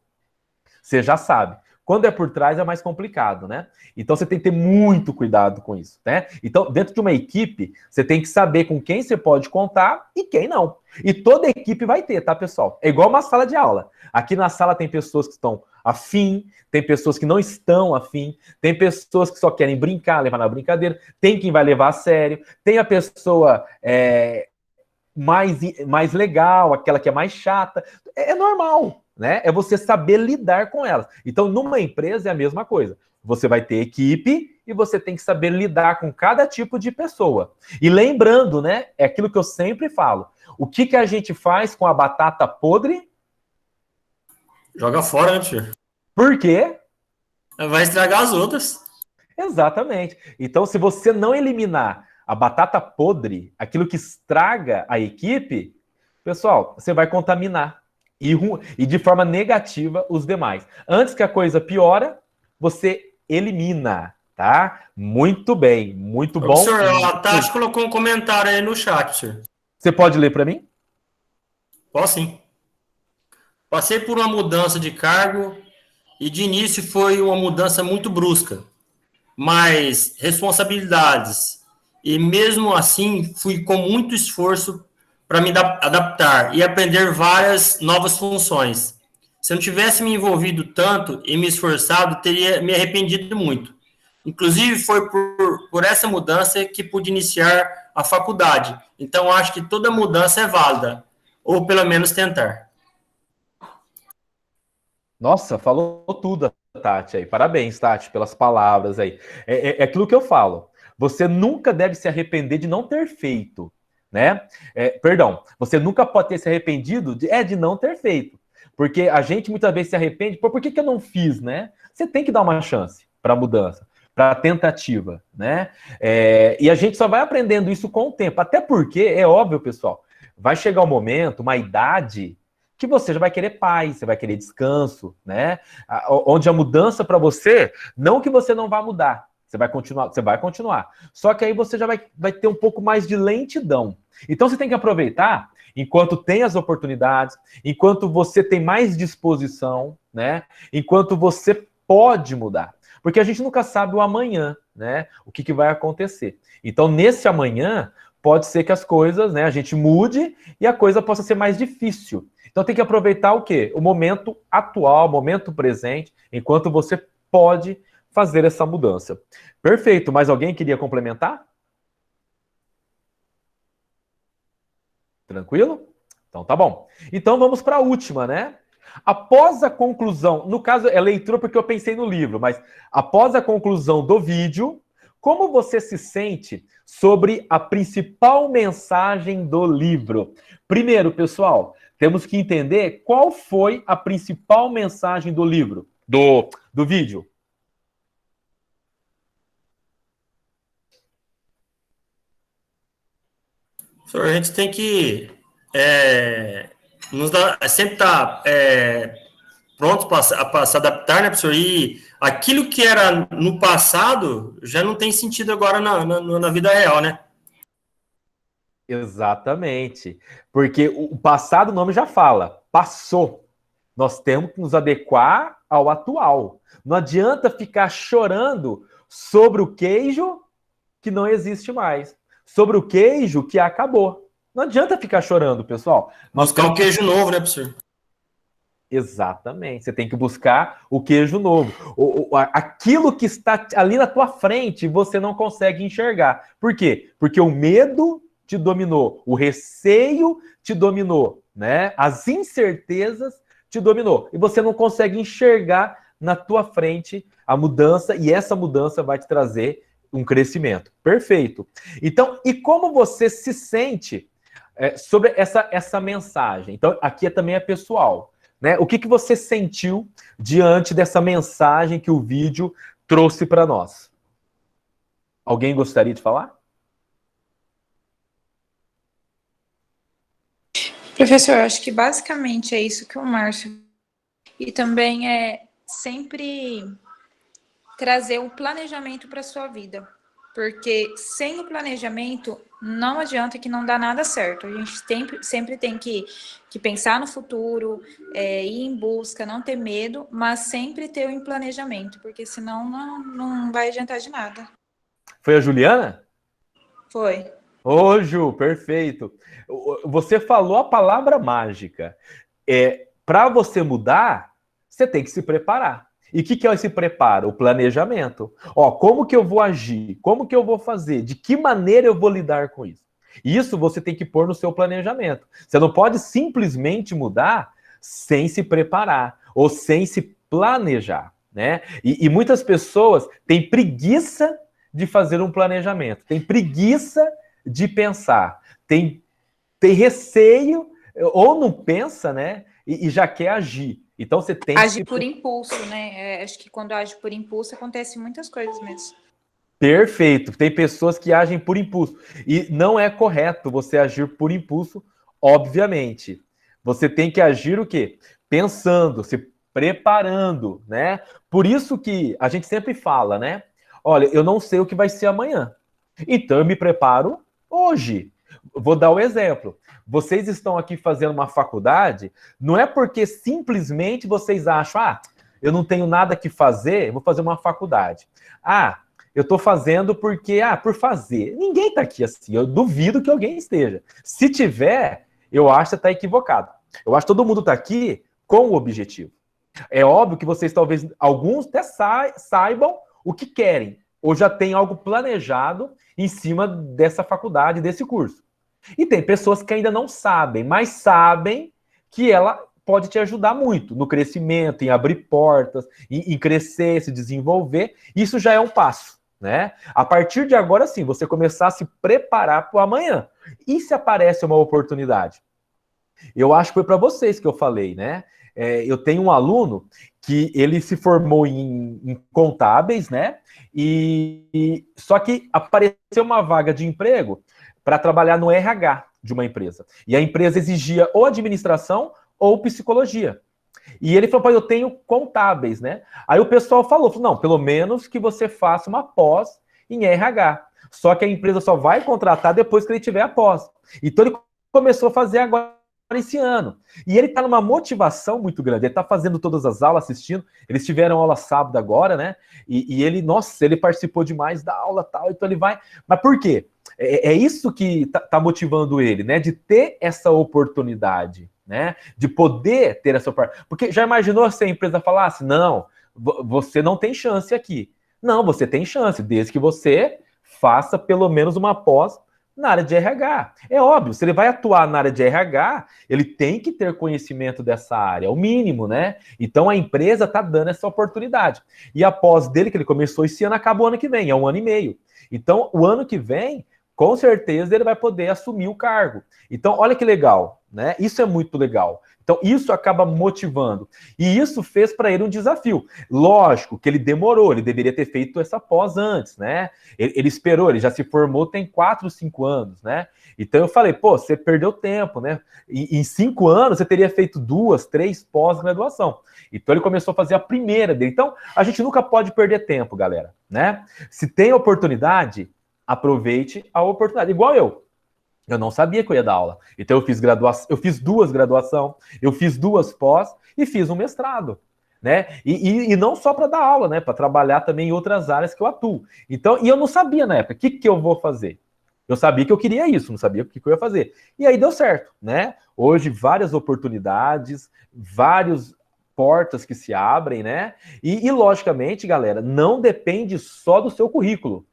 Você já sabe. Quando é por trás é mais complicado, né? Então você tem que ter muito cuidado com isso, né? Então, dentro de uma equipe, você tem que saber com quem você pode contar e quem não. E toda equipe vai ter, tá, pessoal? É igual uma sala de aula. Aqui na sala tem pessoas que estão afim, tem pessoas que não estão afim, tem pessoas que só querem brincar, levar na brincadeira, tem quem vai levar a sério, tem a pessoa mais legal, aquela que é mais chata. É normal, né? É você saber lidar com elas. Então, numa empresa é a mesma coisa. Você vai ter equipe e você tem que saber lidar com cada tipo de pessoa. E lembrando, né? É aquilo que eu sempre falo. O que a gente faz com a batata podre? Joga fora, né, tio? Por quê? Vai estragar as outras. Exatamente. Então, se você não eliminar a batata podre, aquilo que estraga a equipe, pessoal, você vai contaminar. E de forma negativa os demais. Antes que a coisa piora, você elimina, tá? Muito bem, muito bom. Senhor, a Tati colocou um comentário aí no chat, senhor. Você pode ler para mim? Posso sim. Passei por uma mudança de cargo e de início foi uma mudança muito brusca, mas responsabilidades. E mesmo assim, fui com muito esforço para me adaptar e aprender várias novas funções. Se eu não tivesse me envolvido tanto e me esforçado, teria me arrependido muito. Inclusive, foi por essa mudança que pude iniciar a faculdade. Então, acho que toda mudança é válida, ou pelo menos tentar. Nossa, falou tudo a Tati aí. Parabéns, Tati, pelas palavras aí. É aquilo que eu falo. Você nunca deve se arrepender de não ter feito, né? Perdão, você nunca pode ter se arrependido de não ter feito. Porque a gente muitas vezes se arrepende, por que eu não fiz, né? Você tem que dar uma chance para a mudança, para a tentativa, né? E a gente só vai aprendendo isso com o tempo. Até porque, é óbvio, pessoal, vai chegar um momento, uma idade, que você já vai querer paz, você vai querer descanso, né? Onde a mudança para você, não que você não vá mudar, você vai continuar. Só que aí você já vai ter um pouco mais de lentidão. Então você tem que aproveitar enquanto tem as oportunidades, enquanto você tem mais disposição, né? Enquanto você pode mudar. Porque a gente nunca sabe o amanhã, né? O que vai acontecer. Então, nesse amanhã, pode ser que as coisas, né? A gente mude e a coisa possa ser mais difícil. Então tem que aproveitar o quê? O momento atual, o momento presente, enquanto você pode fazer essa mudança. Perfeito. Mais alguém queria complementar? Tranquilo? Então tá bom. Então vamos para a última, né? Após a conclusão, no caso é leitura porque eu pensei no livro, mas após a conclusão do vídeo, como você se sente sobre a principal mensagem do livro? Primeiro, pessoal, temos que entender qual foi a principal mensagem do livro, do vídeo. A gente tem que sempre estar pronto para se adaptar, né, professor? E aquilo que era no passado já não tem sentido agora na vida real, né? Exatamente. Porque o passado, o nome já fala, passou. Nós temos que nos adequar ao atual. Não adianta ficar chorando sobre o queijo que não existe mais. Sobre o queijo que acabou. Não adianta ficar chorando, pessoal. Buscar um queijo novo, né, professor? Exatamente. Você tem que buscar o queijo novo. Aquilo que está ali na tua frente, você não consegue enxergar. Por quê? Porque o medo te dominou, o receio te dominou, né? As incertezas te dominou. E você não consegue enxergar na tua frente a mudança, e essa mudança vai te trazer um crescimento. Perfeito. Então, e como você se sente sobre essa mensagem? Então, aqui também é pessoal, né? O que você sentiu diante dessa mensagem que o vídeo trouxe para nós? Alguém gostaria de falar? Professor, acho que basicamente é isso que o Márcio... E também é sempre trazer um planejamento para a sua vida. Porque sem o planejamento, não adianta que não dá nada certo. A gente sempre tem que pensar no futuro, ir em busca, não ter medo, mas sempre ter um planejamento, porque senão não vai adiantar de nada. Foi a Juliana? Foi. Ô, Ju, perfeito. Você falou a palavra mágica. Para você mudar, você tem que se preparar. E o que é esse preparo? O planejamento. Como que eu vou agir? Como que eu vou fazer? De que maneira eu vou lidar com isso? Isso você tem que pôr no seu planejamento. Você não pode simplesmente mudar sem se preparar ou sem se planejar, né? E muitas pessoas têm preguiça de fazer um planejamento, têm preguiça de pensar, tem receio ou não pensa, né? E já quer agir. Então você tem Age por impulso, né? Acho que quando age por impulso acontecem muitas coisas mesmo. Perfeito. Tem pessoas que agem por impulso. E não é correto você agir por impulso, obviamente. Você tem que agir o quê? Pensando, se preparando, né? Por isso que a gente sempre fala, né? Olha, eu não sei o que vai ser amanhã. Então eu me preparo hoje. vou dar o exemplo. Vocês estão aqui fazendo uma faculdade, não é porque simplesmente vocês acham, eu não tenho nada que fazer, vou fazer uma faculdade. Eu estou fazendo porque, por fazer. Ninguém está aqui assim, eu duvido que alguém esteja. Se tiver, eu acho que você está equivocado. Eu acho que todo mundo está aqui com o objetivo. É óbvio que vocês talvez, alguns até saibam o que querem, ou já tem algo planejado em cima dessa faculdade, desse curso. E tem pessoas que ainda não sabem, mas sabem que ela pode te ajudar muito no crescimento, em abrir portas, em crescer, se desenvolver. Isso já é um passo, né? A partir de agora, sim, você começar a se preparar para o amanhã. E se aparece uma oportunidade? Eu acho que foi para vocês que eu falei, né? Eu tenho um aluno que ele se formou em contábeis, né? Só que apareceu uma vaga de emprego para trabalhar no RH de uma empresa. E a empresa exigia ou administração ou psicologia. E ele falou, eu tenho contábeis, né? Aí o pessoal falou, não, pelo menos que você faça uma pós em RH. Só que a empresa só vai contratar depois que ele tiver a pós. Então ele começou a fazer agora esse ano. E ele está numa motivação muito grande. Ele está fazendo todas as aulas, assistindo. Eles tiveram aula sábado agora, né? E ele, nossa, ele participou demais da aula tal. Então ele vai... Mas por quê? É isso que tá motivando ele, né? De ter essa oportunidade, né? De poder ter essa oportunidade. Porque já imaginou se a empresa falasse, não, você não tem chance aqui. Não, você tem chance, desde que você faça pelo menos uma pós na área de RH. É óbvio, se ele vai atuar na área de RH, ele tem que ter conhecimento dessa área, é o mínimo, né? Então a empresa está dando essa oportunidade. E a pós dele, que ele começou esse ano, acabou ano que vem, é 1 ano e meio. Então, o ano que vem, com certeza, ele vai poder assumir o cargo. Então, olha que legal, né? Isso é muito legal. Então, isso acaba motivando. E isso fez para ele um desafio. Lógico que ele demorou, ele deveria ter feito essa pós antes, né? Ele esperou, ele já se formou tem 4, 5 anos, né? Então, eu falei, você perdeu tempo, né? Em 5 anos, você teria feito 2, 3 pós-graduação. Então, ele começou a fazer a primeira dele. Então, a gente nunca pode perder tempo, galera, né? Se tem oportunidade, aproveite a oportunidade. Igual eu. Eu não sabia que eu ia dar aula. Então eu fiz graduação, eu fiz 2 graduações, eu fiz 2 pós e fiz um mestrado, né? E não só para dar aula, né? Para trabalhar também em outras áreas que eu atuo. Então, e eu não sabia na época, o que eu vou fazer? Eu sabia que eu queria isso, não sabia o que eu ia fazer. E aí deu certo, né? Hoje, várias oportunidades, várias portas que se abrem, né? E logicamente, galera, não depende só do seu currículo.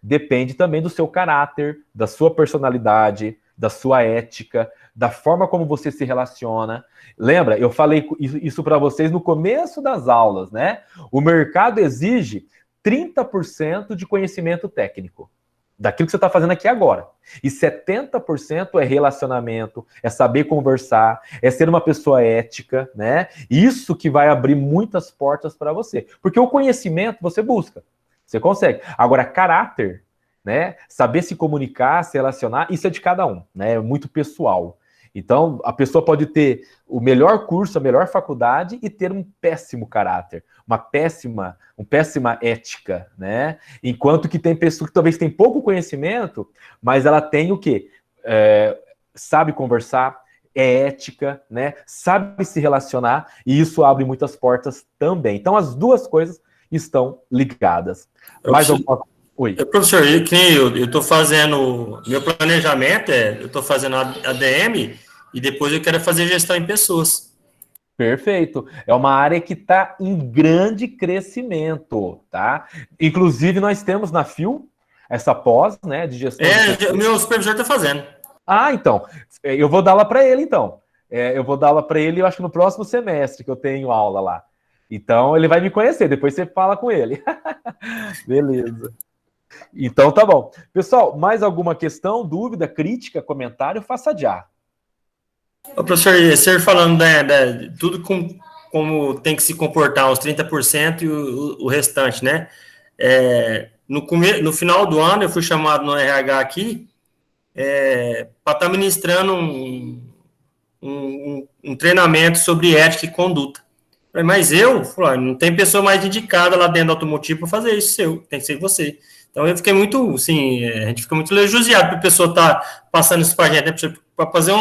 Depende também do seu caráter, da sua personalidade, da sua ética, da forma como você se relaciona. Lembra, eu falei isso para vocês no começo das aulas, né? O mercado exige 30% de conhecimento técnico, daquilo que você está fazendo aqui agora. E 70% é relacionamento, é saber conversar, é ser uma pessoa ética, né? Isso que vai abrir muitas portas para você. Porque o conhecimento você busca. Você consegue. Agora, caráter, né? Saber se comunicar, se relacionar, isso é de cada um, né? É muito pessoal. Então, a pessoa pode ter o melhor curso, a melhor faculdade e ter um péssimo caráter, uma péssima ética, né? Enquanto que tem pessoa que talvez tem pouco conhecimento, mas ela tem o quê? Sabe conversar, é ética, né? Sabe se relacionar e isso abre muitas portas também. Então, as duas coisas estão ligadas. Oi. Professor, eu estou fazendo, meu planejamento eu estou fazendo ADM e depois eu quero fazer gestão em pessoas. Perfeito. É uma área que está em grande crescimento, tá? Inclusive, nós temos na FIU essa pós, né, de gestão. O meu supervisor está fazendo. Então. Eu vou dar aula para ele, então. Eu vou dar aula para ele, eu acho que no próximo semestre que eu tenho aula lá. Então, ele vai me conhecer, depois você fala com ele. Beleza. Então, tá bom. Pessoal, mais alguma questão, dúvida, crítica, comentário, faça já. Professor, você falando tudo como tem que se comportar, os 30% e o restante, né? No final do ano, eu fui chamado no RH aqui para estar ministrando um treinamento sobre ética e conduta. Mas não tem pessoa mais indicada lá dentro do automotivo para fazer isso, tem que ser você. Então eu fiquei muito, assim, a gente fica muito elogiado para a pessoa estar passando isso para a gente, né? Para fazer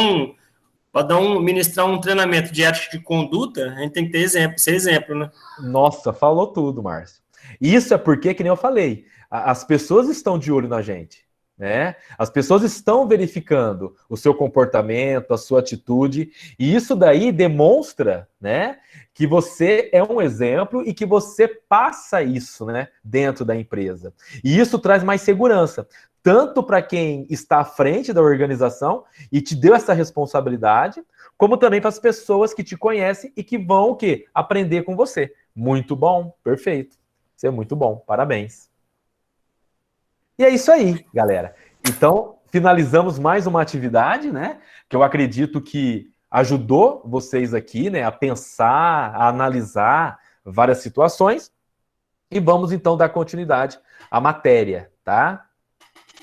ministrar um treinamento de ética de conduta, a gente tem que ter exemplo, ser exemplo, né? Nossa, falou tudo, Márcio. Isso é porque, que nem eu falei, as pessoas estão de olho na gente, né? As pessoas estão verificando o seu comportamento, a sua atitude, e isso daí demonstra, né, que você é um exemplo e que você passa isso, né, dentro da empresa. E isso traz mais segurança, tanto para quem está à frente da organização e te deu essa responsabilidade, como também para as pessoas que te conhecem e que vão o quê? Aprender com você. Muito bom, perfeito. Isso é muito bom, parabéns. E é isso aí, galera. Então, finalizamos mais uma atividade, né? Que eu acredito que ajudou vocês aqui, né? A pensar, a analisar várias situações. E vamos, então, dar continuidade à matéria, tá?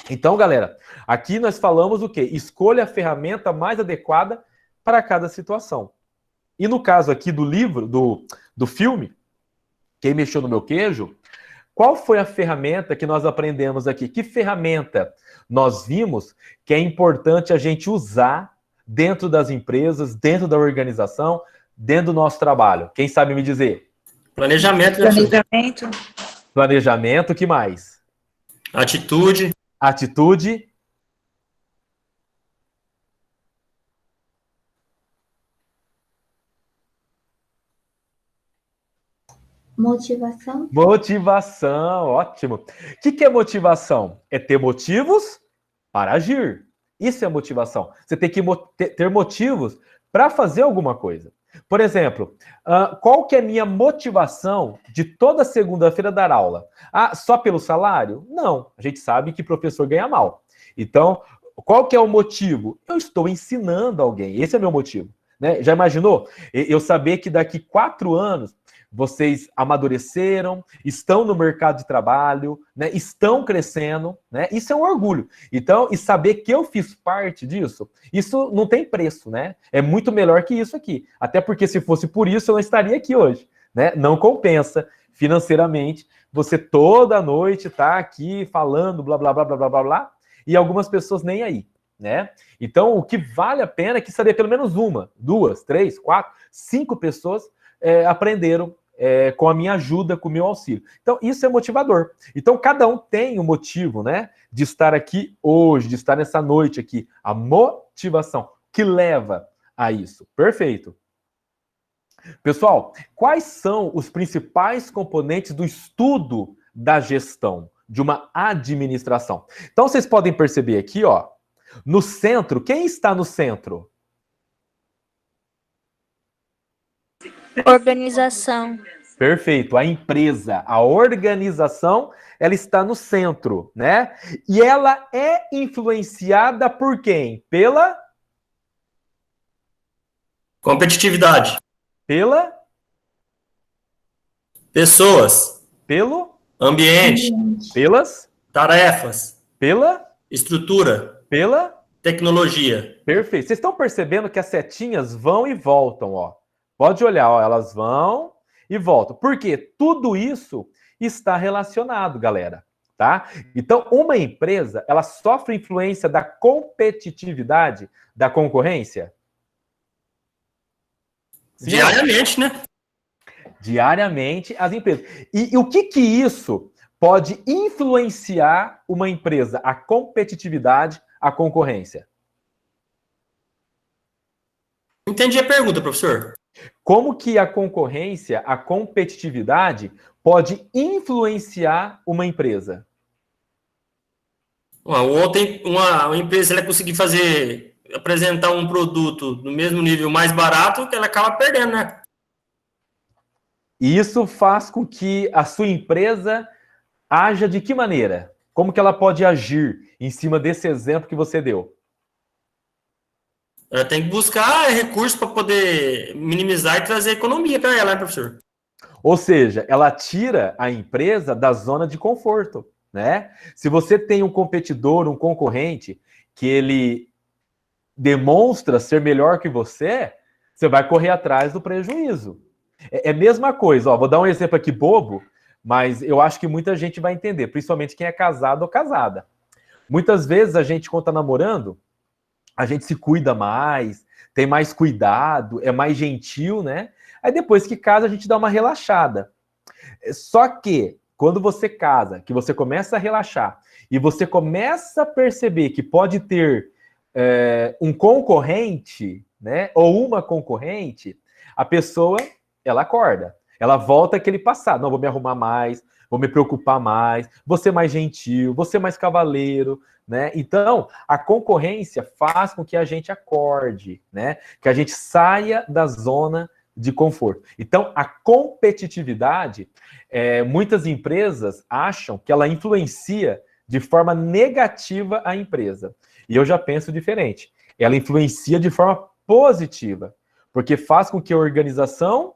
Então, galera, aqui nós falamos o quê? Escolha a ferramenta mais adequada para cada situação. E no caso aqui do livro, do filme, Quem Mexeu no Meu Queijo, qual foi a ferramenta que nós aprendemos aqui? Que ferramenta nós vimos que é importante a gente usar dentro das empresas, dentro da organização, dentro do nosso trabalho? Quem sabe me dizer? Planejamento, né? Planejamento. Planejamento, o que mais? Atitude. Atitude. Motivação. Motivação, ótimo. O que é motivação? É ter motivos para agir. Isso é motivação. Você tem que ter motivos para fazer alguma coisa. Por exemplo, qual que é a minha motivação de toda segunda-feira dar aula? Ah, só pelo salário? Não. A gente sabe que professor ganha mal. Então, qual que é o motivo? Eu estou ensinando alguém. Esse é meu motivo. Né? Já imaginou? Eu saber que daqui 4 anos vocês amadureceram, estão no mercado de trabalho, né? Estão crescendo, né? Isso é um orgulho. Então, e saber que eu fiz parte disso, isso não tem preço, né? É muito melhor que isso aqui. Até porque se fosse por isso, eu não estaria aqui hoje, né? Não compensa financeiramente você toda noite tá aqui falando blá, blá, blá, blá, blá, blá, blá, e algumas pessoas nem aí, né? Então, o que vale a pena é que saber pelo menos 1, 2, 3, 4, 5 pessoas aprenderam com a minha ajuda, com o meu auxílio. Então, isso é motivador. Então, cada um tem um motivo, né, de estar aqui hoje, de estar nessa noite aqui. A motivação que leva a isso. Perfeito. Pessoal, quais são os principais componentes do estudo da gestão, de uma administração? Então, vocês podem perceber aqui, ó, no centro, quem está no centro? Organização. Perfeito, a empresa, a organização, ela está no centro, né? E ela é influenciada por quem? Pela? Competitividade. Pela? Pessoas. Pelo? Ambiente. Pelas? Tarefas. Pela? Estrutura. Pela? Tecnologia. Perfeito. Vocês estão percebendo que as setinhas vão e voltam, ó. Pode olhar, ó, elas vão e voltam. Por quê? Tudo isso está relacionado, galera, tá? Então, uma empresa, ela sofre influência da competitividade da concorrência? Sim, diariamente, né? Diariamente, as empresas. E o que isso pode influenciar uma empresa? A competitividade, a concorrência? Entendi a pergunta, professor. Como que a concorrência, a competitividade, pode influenciar uma empresa? Uma empresa, ela conseguir apresentar um produto no mesmo nível mais barato, que ela acaba perdendo, né? E isso faz com que a sua empresa haja de que maneira? Como que ela pode agir em cima desse exemplo que você deu? Ela tem que buscar recursos para poder minimizar e trazer economia para ela, né, professor? Ou seja, ela tira a empresa da zona de conforto, né? Se você tem um competidor, um concorrente, que ele demonstra ser melhor que você vai correr atrás do prejuízo. É a mesma coisa, ó, vou dar um exemplo aqui bobo, mas eu acho que muita gente vai entender, principalmente quem é casado ou casada. Muitas vezes a gente, quando está namorando, a gente se cuida mais, tem mais cuidado, é mais gentil, né? Aí depois que casa, a gente dá uma relaxada. Só que, quando você casa, que você começa a relaxar, e você começa a perceber que pode ter um concorrente, né? Ou uma concorrente, a pessoa, ela acorda. Ela volta àquele passado. Não, vou me arrumar mais, vou me preocupar mais, vou ser mais gentil, vou ser mais cavaleiro, né? Então, a concorrência faz com que a gente acorde, né? Que a gente saia da zona de conforto. Então, a competitividade, muitas empresas acham que ela influencia de forma negativa a empresa. E eu já penso diferente. Ela influencia de forma positiva, porque faz com que a organização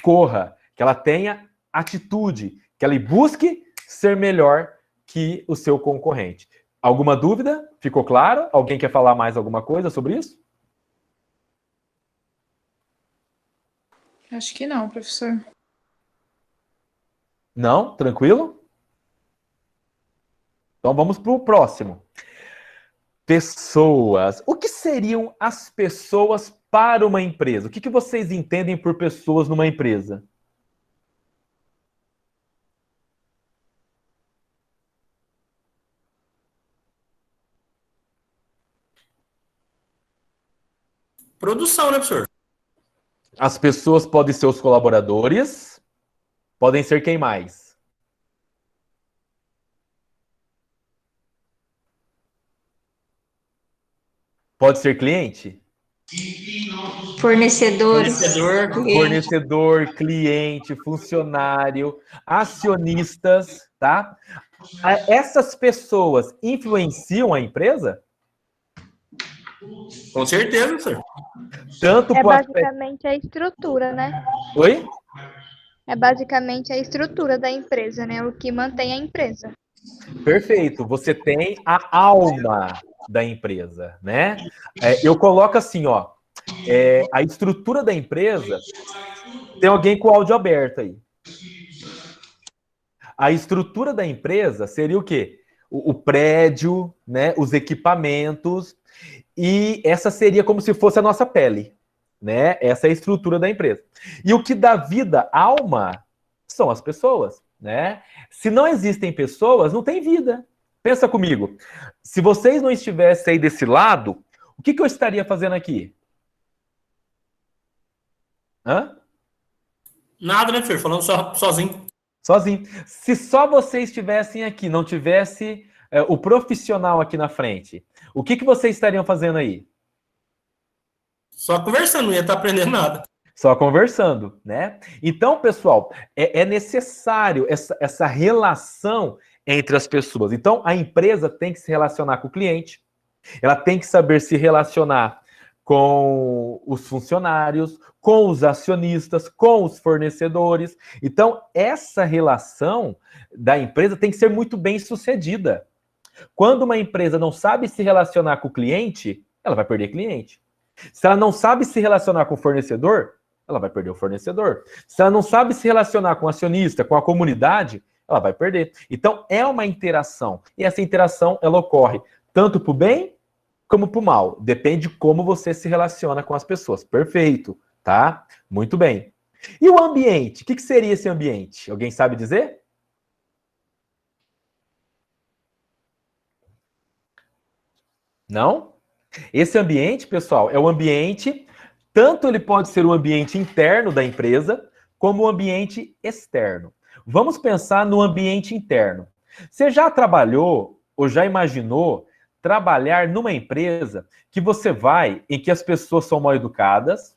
corra, que ela tenha atitude, que ela busque ser melhor que o seu concorrente. Alguma dúvida? Ficou claro? Alguém quer falar mais alguma coisa sobre isso? Acho que não, professor. Não? Tranquilo? Então vamos para o próximo. Pessoas. O que seriam as pessoas para uma empresa? O que vocês entendem por pessoas numa empresa? Produção, né, professor? As pessoas podem ser os colaboradores, podem ser quem mais? Pode ser cliente? Fornecedores. Fornecedor, cliente, funcionário, acionistas, tá? Essas pessoas influenciam a empresa? Com certeza, professor. Tanto É pro aspecto... basicamente a estrutura, né? Oi? É basicamente a estrutura da empresa, né? O que mantém a empresa. Perfeito. Você tem a alma da empresa, né? Eu coloco assim, ó. A estrutura da empresa... Tem alguém com o áudio aberto aí. A estrutura da empresa seria o quê? O prédio, né? Os equipamentos... E essa seria como se fosse a nossa pele, né? Essa é a estrutura da empresa. E o que dá vida, alma, são as pessoas, né? Se não existem pessoas, não tem vida. Pensa comigo. Se vocês não estivessem aí desse lado, o que eu estaria fazendo aqui? Hã? Nada, né, professor? Falando sozinho. Sozinho. Se só vocês estivessem aqui, não tivesse o profissional aqui na frente, o que vocês estariam fazendo aí? Só conversando, não ia estar aprendendo nada. Só conversando, né? Então, pessoal, é necessário essa relação entre as pessoas. Então, a empresa tem que se relacionar com o cliente, ela tem que saber se relacionar com os funcionários, com os acionistas, com os fornecedores. Então, essa relação da empresa tem que ser muito bem sucedida. Quando uma empresa não sabe se relacionar com o cliente, ela vai perder cliente. Se ela não sabe se relacionar com o fornecedor, ela vai perder o fornecedor. Se ela não sabe se relacionar com o acionista, com a comunidade, ela vai perder. Então, é uma interação. E essa interação, ela ocorre tanto para o bem como para o mal. Depende de como você se relaciona com as pessoas. Perfeito, tá? Muito bem. E o ambiente? O que seria esse ambiente? Alguém sabe dizer? Não? Esse ambiente, pessoal, é o ambiente, tanto ele pode ser o ambiente interno da empresa, como o ambiente externo. Vamos pensar no ambiente interno. Você já trabalhou ou já imaginou trabalhar numa empresa que você vai, em que as pessoas são mal educadas,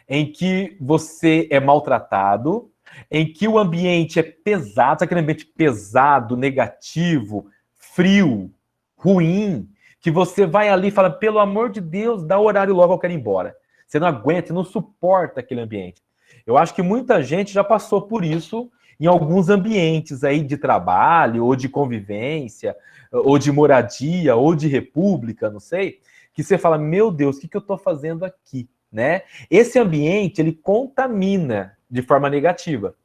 em que você é maltratado, em que o ambiente é pesado, aquele ambiente pesado, negativo, frio, ruim, que você vai ali e fala, pelo amor de Deus, dá o horário logo, eu quero ir embora. Você não aguenta, você não suporta aquele ambiente. Eu acho que muita gente já passou por isso em alguns ambientes aí de trabalho, ou de convivência, ou de moradia, ou de república, não sei, que você fala, meu Deus, o que eu estou fazendo aqui? Né? Esse ambiente, ele contamina de forma negativa.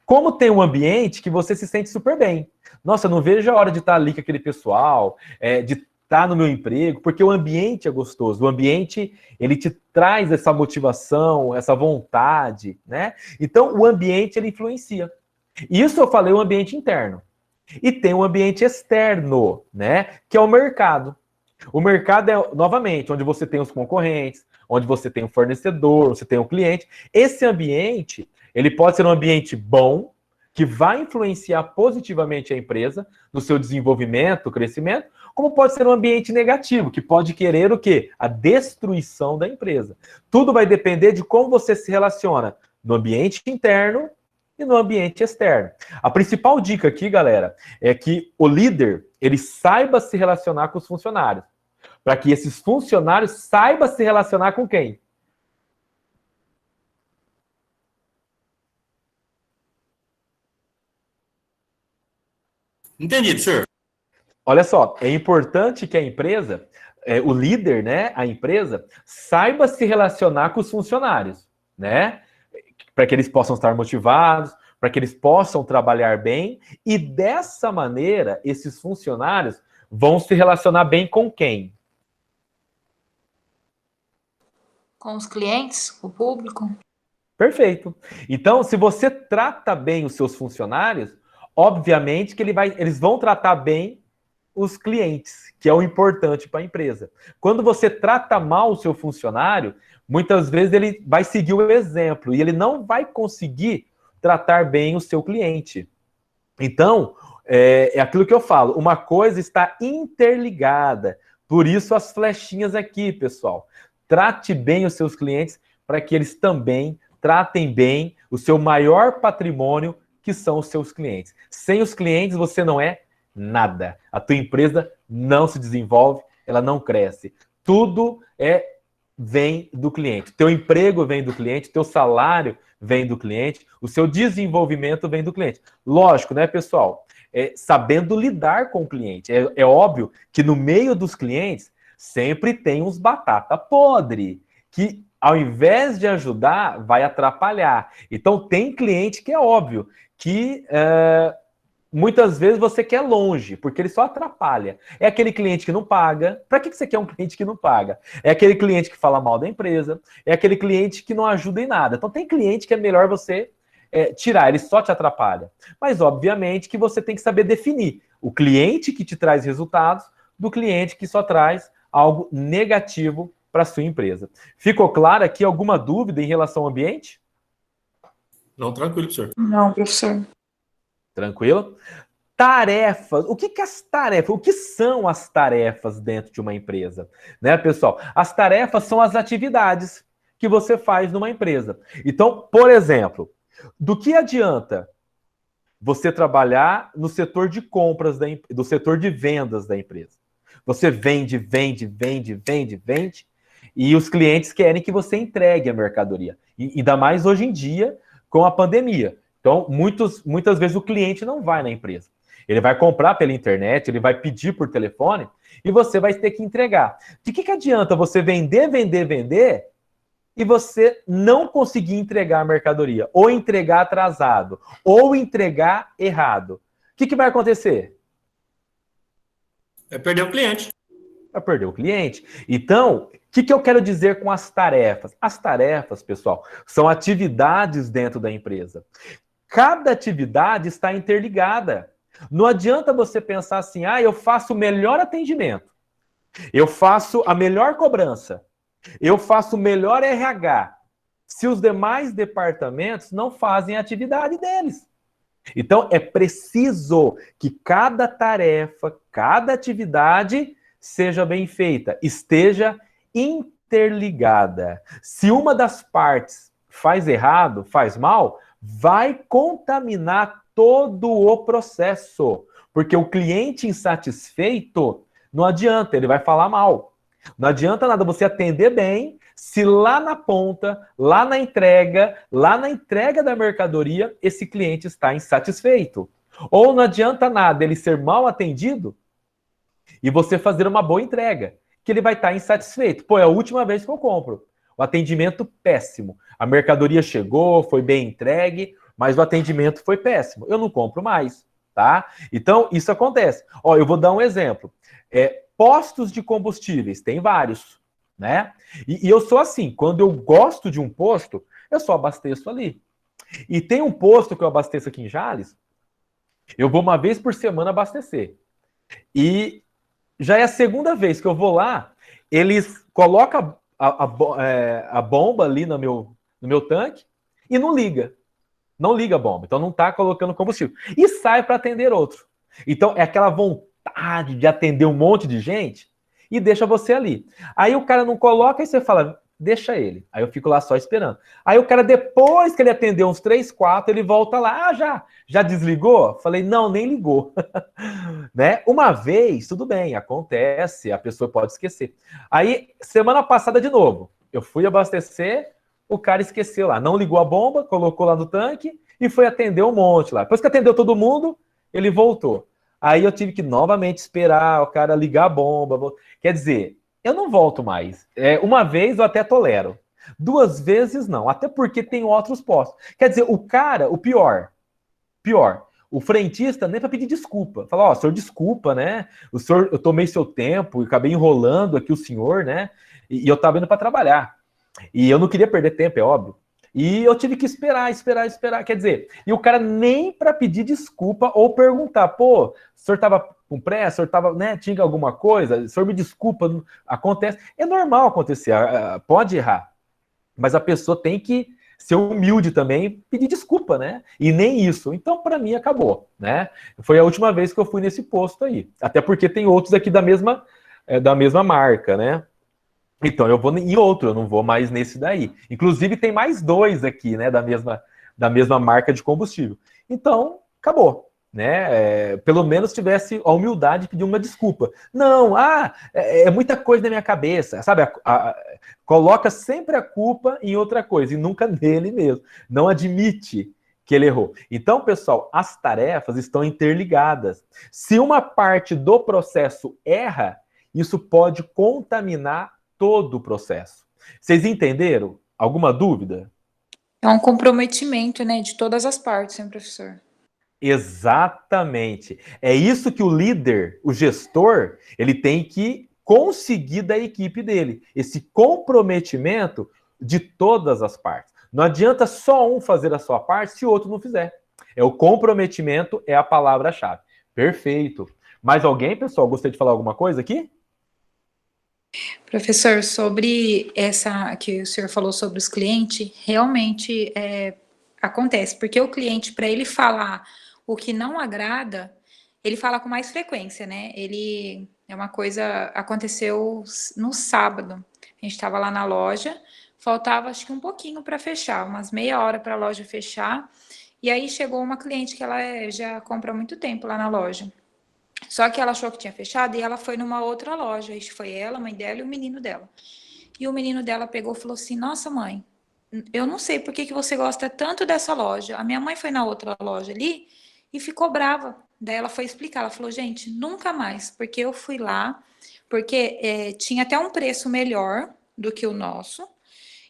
Como tem um ambiente que você se sente super bem. Nossa, eu não vejo a hora de estar ali com aquele pessoal, de estar no meu emprego, porque o ambiente é gostoso. O ambiente, ele te traz essa motivação, essa vontade, né? Então, o ambiente, ele influencia. Isso eu falei o ambiente interno. E tem um ambiente externo, né? Que é o mercado. O mercado é, novamente, onde você tem os concorrentes, onde você tem o fornecedor, você tem o cliente. Esse ambiente, ele pode ser um ambiente bom, que vai influenciar positivamente a empresa no seu desenvolvimento, crescimento, como pode ser um ambiente negativo, que pode querer o quê? A destruição da empresa. Tudo vai depender de como você se relaciona no ambiente interno e no ambiente externo. A principal dica aqui, galera, é que o líder, ele saiba se relacionar com os funcionários, para que esses funcionários saibam se relacionar com quem? Entendido, senhor. Olha só, é importante que a empresa, o líder, né, a empresa, saiba se relacionar com os funcionários, né? Para que eles possam estar motivados, para que eles possam trabalhar bem, e dessa maneira, esses funcionários vão se relacionar bem com quem? Com os clientes, com o público. Perfeito. Então, se você trata bem os seus funcionários, obviamente que eles vão tratar bem os clientes, que é o importante para a empresa. Quando você trata mal o seu funcionário, muitas vezes ele vai seguir o exemplo e ele não vai conseguir tratar bem o seu cliente. Então, é aquilo que eu falo, uma coisa está interligada. Por isso as flechinhas aqui, pessoal. Trate bem os seus clientes para que eles também tratem bem o seu maior patrimônio, que são os seus clientes. Sem os clientes, você não é nada. A tua empresa não se desenvolve, ela não cresce. Tudo vem do cliente. Teu emprego vem do cliente, teu salário vem do cliente, o seu desenvolvimento vem do cliente. Lógico, né, pessoal? Sabendo lidar com o cliente. É óbvio que no meio dos clientes sempre tem uns batata podre, que ao invés de ajudar, vai atrapalhar. Então tem cliente que é óbvio que muitas vezes você quer longe, porque ele só atrapalha. É aquele cliente que não paga. Para que você quer um cliente que não paga? É aquele cliente que fala mal da empresa. É aquele cliente que não ajuda em nada. Então tem cliente que é melhor você tirar, ele só te atrapalha. Mas obviamente que você tem que saber definir o cliente que te traz resultados do cliente que só traz algo negativo para a sua empresa. Ficou claro aqui alguma dúvida em relação ao ambiente? Não, tranquilo, senhor. Não, professor. Tranquilo? Tarefas. O que as tarefas? O que são as tarefas dentro de uma empresa? Né, pessoal? As tarefas são as atividades que você faz numa empresa. Então, por exemplo, do que adianta você trabalhar no setor de compras, do setor de vendas da empresa? Você vende, e os clientes querem que você entregue a mercadoria. E ainda mais hoje em dia, com a pandemia. Então, muitas vezes o cliente não vai na empresa. Ele vai comprar pela internet, ele vai pedir por telefone e você vai ter que entregar. De que adianta você vender e você não conseguir entregar a mercadoria? Ou entregar atrasado, ou entregar errado. O que vai acontecer? Vai perder o cliente. Vai perder o cliente. Então, o que eu quero dizer com as tarefas? As tarefas, pessoal, são atividades dentro da empresa. Cada atividade está interligada. Não adianta você pensar assim, eu faço o melhor atendimento, eu faço a melhor cobrança, eu faço o melhor RH, se os demais departamentos não fazem a atividade deles. Então, é preciso que cada tarefa, cada atividade seja bem feita, esteja interligada. Se uma das partes faz errado, faz mal, vai contaminar todo o processo. Porque o cliente insatisfeito, não adianta, ele vai falar mal. Não adianta nada você atender bem, se lá na ponta, lá na entrega da mercadoria, esse cliente está insatisfeito. Ou não adianta nada ele ser mal atendido e você fazer uma boa entrega, que ele vai estar insatisfeito. Pô, é a última vez que eu compro. O atendimento péssimo. A mercadoria chegou, foi bem entregue, mas o atendimento foi péssimo. Eu não compro mais, tá? Então, isso acontece. Ó, eu vou dar um exemplo. Postos de combustíveis, tem vários, né? E eu sou assim, quando eu gosto de um posto, eu só abasteço ali. E tem um posto que eu abasteço aqui em Jales, eu vou uma vez por semana abastecer. E já é a segunda vez que eu vou lá, eles colocam a bomba ali no meu tanque e não liga. Não liga a bomba, então não está colocando combustível. E sai para atender outro. Então é aquela vontade de atender um monte de gente e deixa você ali. Aí o cara não coloca e você fala, deixa ele. Aí eu fico lá só esperando. Aí o cara, depois que ele atendeu uns 3, 4, ele volta lá. Já desligou? Falei, não, nem ligou. Né? Uma vez, tudo bem, acontece, a pessoa pode esquecer. Aí, semana passada de novo, eu fui abastecer, o cara esqueceu lá, não ligou a bomba, colocou lá no tanque e foi atender um monte lá. Depois que atendeu todo mundo, ele voltou. Aí eu tive que novamente esperar o cara ligar a bomba. Quer dizer, eu não volto mais. Uma vez eu até tolero. 2 vezes não, até porque tem outros postos. Quer dizer, o cara, o pior, o frentista nem para pedir desculpa. Fala, ó, senhor, desculpa, né? O senhor, eu tomei seu tempo, acabei enrolando aqui o senhor, né? E eu tava indo para trabalhar. E eu não queria perder tempo, é óbvio. E eu tive que esperar. Quer dizer, e o cara nem para pedir desculpa ou perguntar, pô, o senhor tava com pressa, o senhor tava, né, tinha alguma coisa, o senhor me desculpa, acontece. É normal acontecer, pode errar. Mas a pessoa tem que ser humilde também, pedir desculpa, né? E nem isso. Então, para mim, acabou, né? Foi a última vez que eu fui nesse posto aí. Até porque tem outros aqui da mesma marca, né? Então, eu vou em outro, eu não vou mais nesse daí. Inclusive, tem mais 2 aqui, né? Da mesma marca de combustível. Então, acabou, né? Pelo menos tivesse a humildade de pedir uma desculpa. Não, é muita coisa na minha cabeça, sabe? Coloca sempre a culpa em outra coisa e nunca nele mesmo. Não admite que ele errou. Então, pessoal, as tarefas estão interligadas. Se uma parte do processo erra, isso pode contaminar todo o processo. Vocês entenderam? Alguma dúvida? É um comprometimento, né, de todas as partes, hein, professor? Exatamente. É isso que o líder, o gestor, ele tem que conseguir da equipe dele. Esse comprometimento de todas as partes. Não adianta só um fazer a sua parte se o outro não fizer. O comprometimento é a palavra-chave. Perfeito. Mais alguém, pessoal? Gostaria de falar alguma coisa aqui? Professor, sobre essa que o senhor falou sobre os clientes, realmente acontece, porque o cliente, para ele falar o que não agrada, ele fala com mais frequência, né? Uma coisa, aconteceu no sábado, a gente estava lá na loja, faltava acho que um pouquinho para fechar, umas meia hora para a loja fechar, e aí chegou uma cliente que ela já compra há muito tempo lá na loja. Só que ela achou que tinha fechado e ela foi numa outra loja. Isso foi ela, a mãe dela e o menino dela. E o menino dela pegou e falou assim, nossa mãe, eu não sei por que você gosta tanto dessa loja. A minha mãe foi na outra loja ali e ficou brava. Daí ela foi explicar, ela falou, gente, nunca mais, porque eu fui lá, porque tinha até um preço melhor do que o nosso.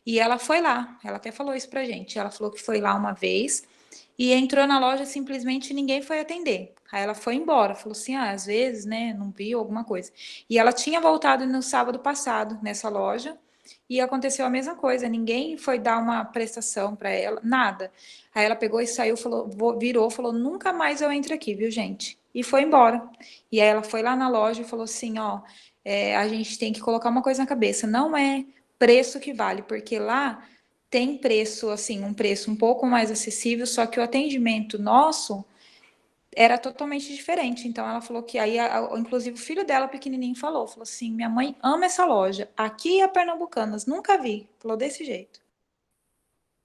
E ela foi lá, ela até falou isso pra gente. Ela falou que foi lá uma vez e entrou na loja, simplesmente ninguém foi atender. Aí ela foi embora, falou assim, às vezes, né, não viu alguma coisa. E ela tinha voltado no sábado passado nessa loja e aconteceu a mesma coisa, ninguém foi dar uma prestação para ela, nada. Aí ela pegou e saiu, virou, falou, nunca mais eu entro aqui, viu, gente? E foi embora. E aí ela foi lá na loja e falou assim, ó, a gente tem que colocar uma coisa na cabeça, não é preço que vale, porque lá tem preço, assim, um preço um pouco mais acessível, só que o atendimento nosso era totalmente diferente. Então ela falou que aí, inclusive o filho dela, pequenininho, falou assim, minha mãe ama essa loja, aqui é Pernambucanas, nunca vi. Falou desse jeito.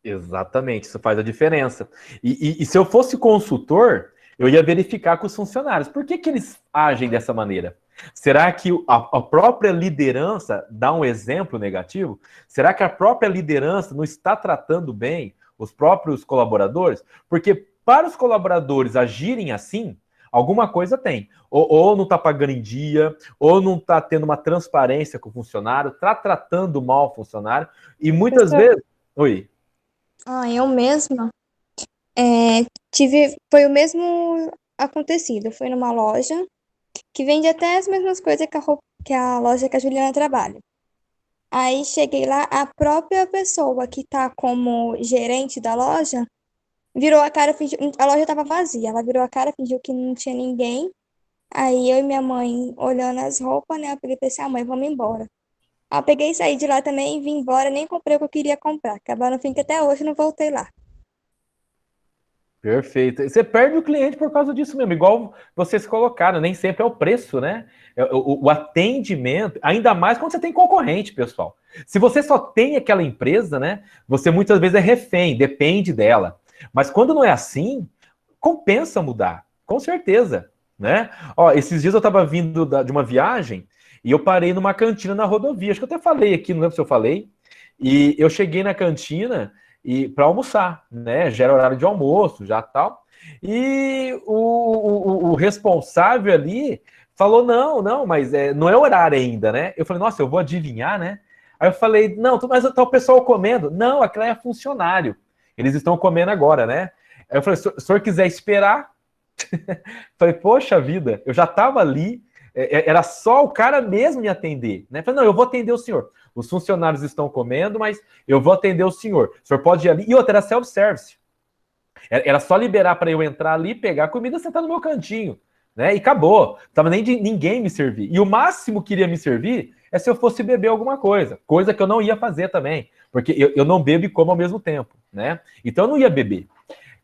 Exatamente, isso faz a diferença. E se eu fosse consultor, eu ia verificar com os funcionários. Por que eles agem dessa maneira? Será que a própria liderança dá um exemplo negativo? Será que a própria liderança não está tratando bem os próprios colaboradores? Porque para os colaboradores agirem assim, alguma coisa tem. Ou não está pagando em dia, ou não está tendo uma transparência com o funcionário, está tratando mal o funcionário, e muitas vezes... Oi. Eu mesma, Foi o mesmo acontecido. Foi numa loja que vende até as mesmas coisas que a loja que a Juliana trabalha. Aí cheguei lá, a própria pessoa que tá como gerente da loja virou a cara, fingiu, a loja tava vazia. Ela virou a cara, fingiu que não tinha ninguém. Aí eu e minha mãe olhando as roupas, né? Eu peguei e pensei, mãe, vamos embora. Aí eu peguei e saí de lá também, vim embora, nem comprei o que eu queria comprar. Acabaram no fim que até hoje eu não voltei lá. Perfeito. Você perde o cliente por causa disso mesmo, igual vocês colocaram, nem sempre é o preço, né? O atendimento, ainda mais quando você tem concorrente, pessoal. Se você só tem aquela empresa, né? Você muitas vezes é refém, depende dela. Mas quando não é assim, compensa mudar, com certeza, né? Ó, esses dias eu estava vindo de uma viagem e eu parei numa cantina na rodovia. Acho que eu até falei aqui, não lembro se eu falei. E eu cheguei na cantina e para almoçar, né? Já era horário de almoço, já tal. E o responsável ali falou: não, mas não é horário ainda, né? Eu falei: nossa, eu vou adivinhar, né? Aí eu falei: não, mas tá o pessoal comendo. Não, aquilo é funcionário. Eles estão comendo agora, né? Aí eu falei: se o senhor quiser esperar. Falei: poxa vida, eu já estava ali. Era só o cara mesmo me atender, né? Falei: não, eu vou atender o senhor. Os funcionários estão comendo, mas eu vou atender o senhor. O senhor pode ir ali. E outra, era self-service. Era só liberar para eu entrar ali, pegar a comida e sentar no meu cantinho, né? E acabou. Não tava nem de ninguém me servir. E o máximo que iria me servir é se eu fosse beber alguma coisa. Coisa que eu não ia fazer também. Porque eu não bebo e como ao mesmo tempo, né? Então eu não ia beber.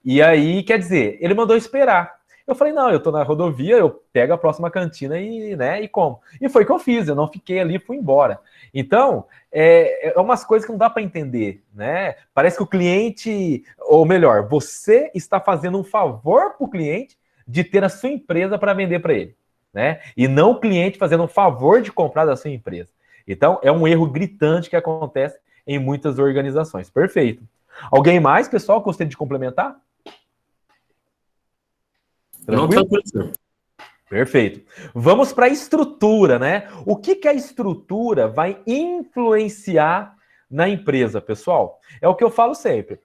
E aí, quer dizer, ele mandou esperar. Eu falei: não, eu tô na rodovia, eu pego a próxima cantina e como. E foi o que eu fiz, eu não fiquei ali, fui embora. Então, é umas coisas que não dá para entender, né? Parece que o cliente, ou melhor, você está fazendo um favor para o cliente de ter a sua empresa para vender para ele, né? E não o cliente fazendo um favor de comprar da sua empresa. Então, é um erro gritante que acontece em muitas organizações. Perfeito. Alguém mais, pessoal, gostaria de complementar? Tranquilo? Perfeito. Vamos para a estrutura, né? O que a estrutura vai influenciar na empresa, pessoal? É o que eu falo sempre.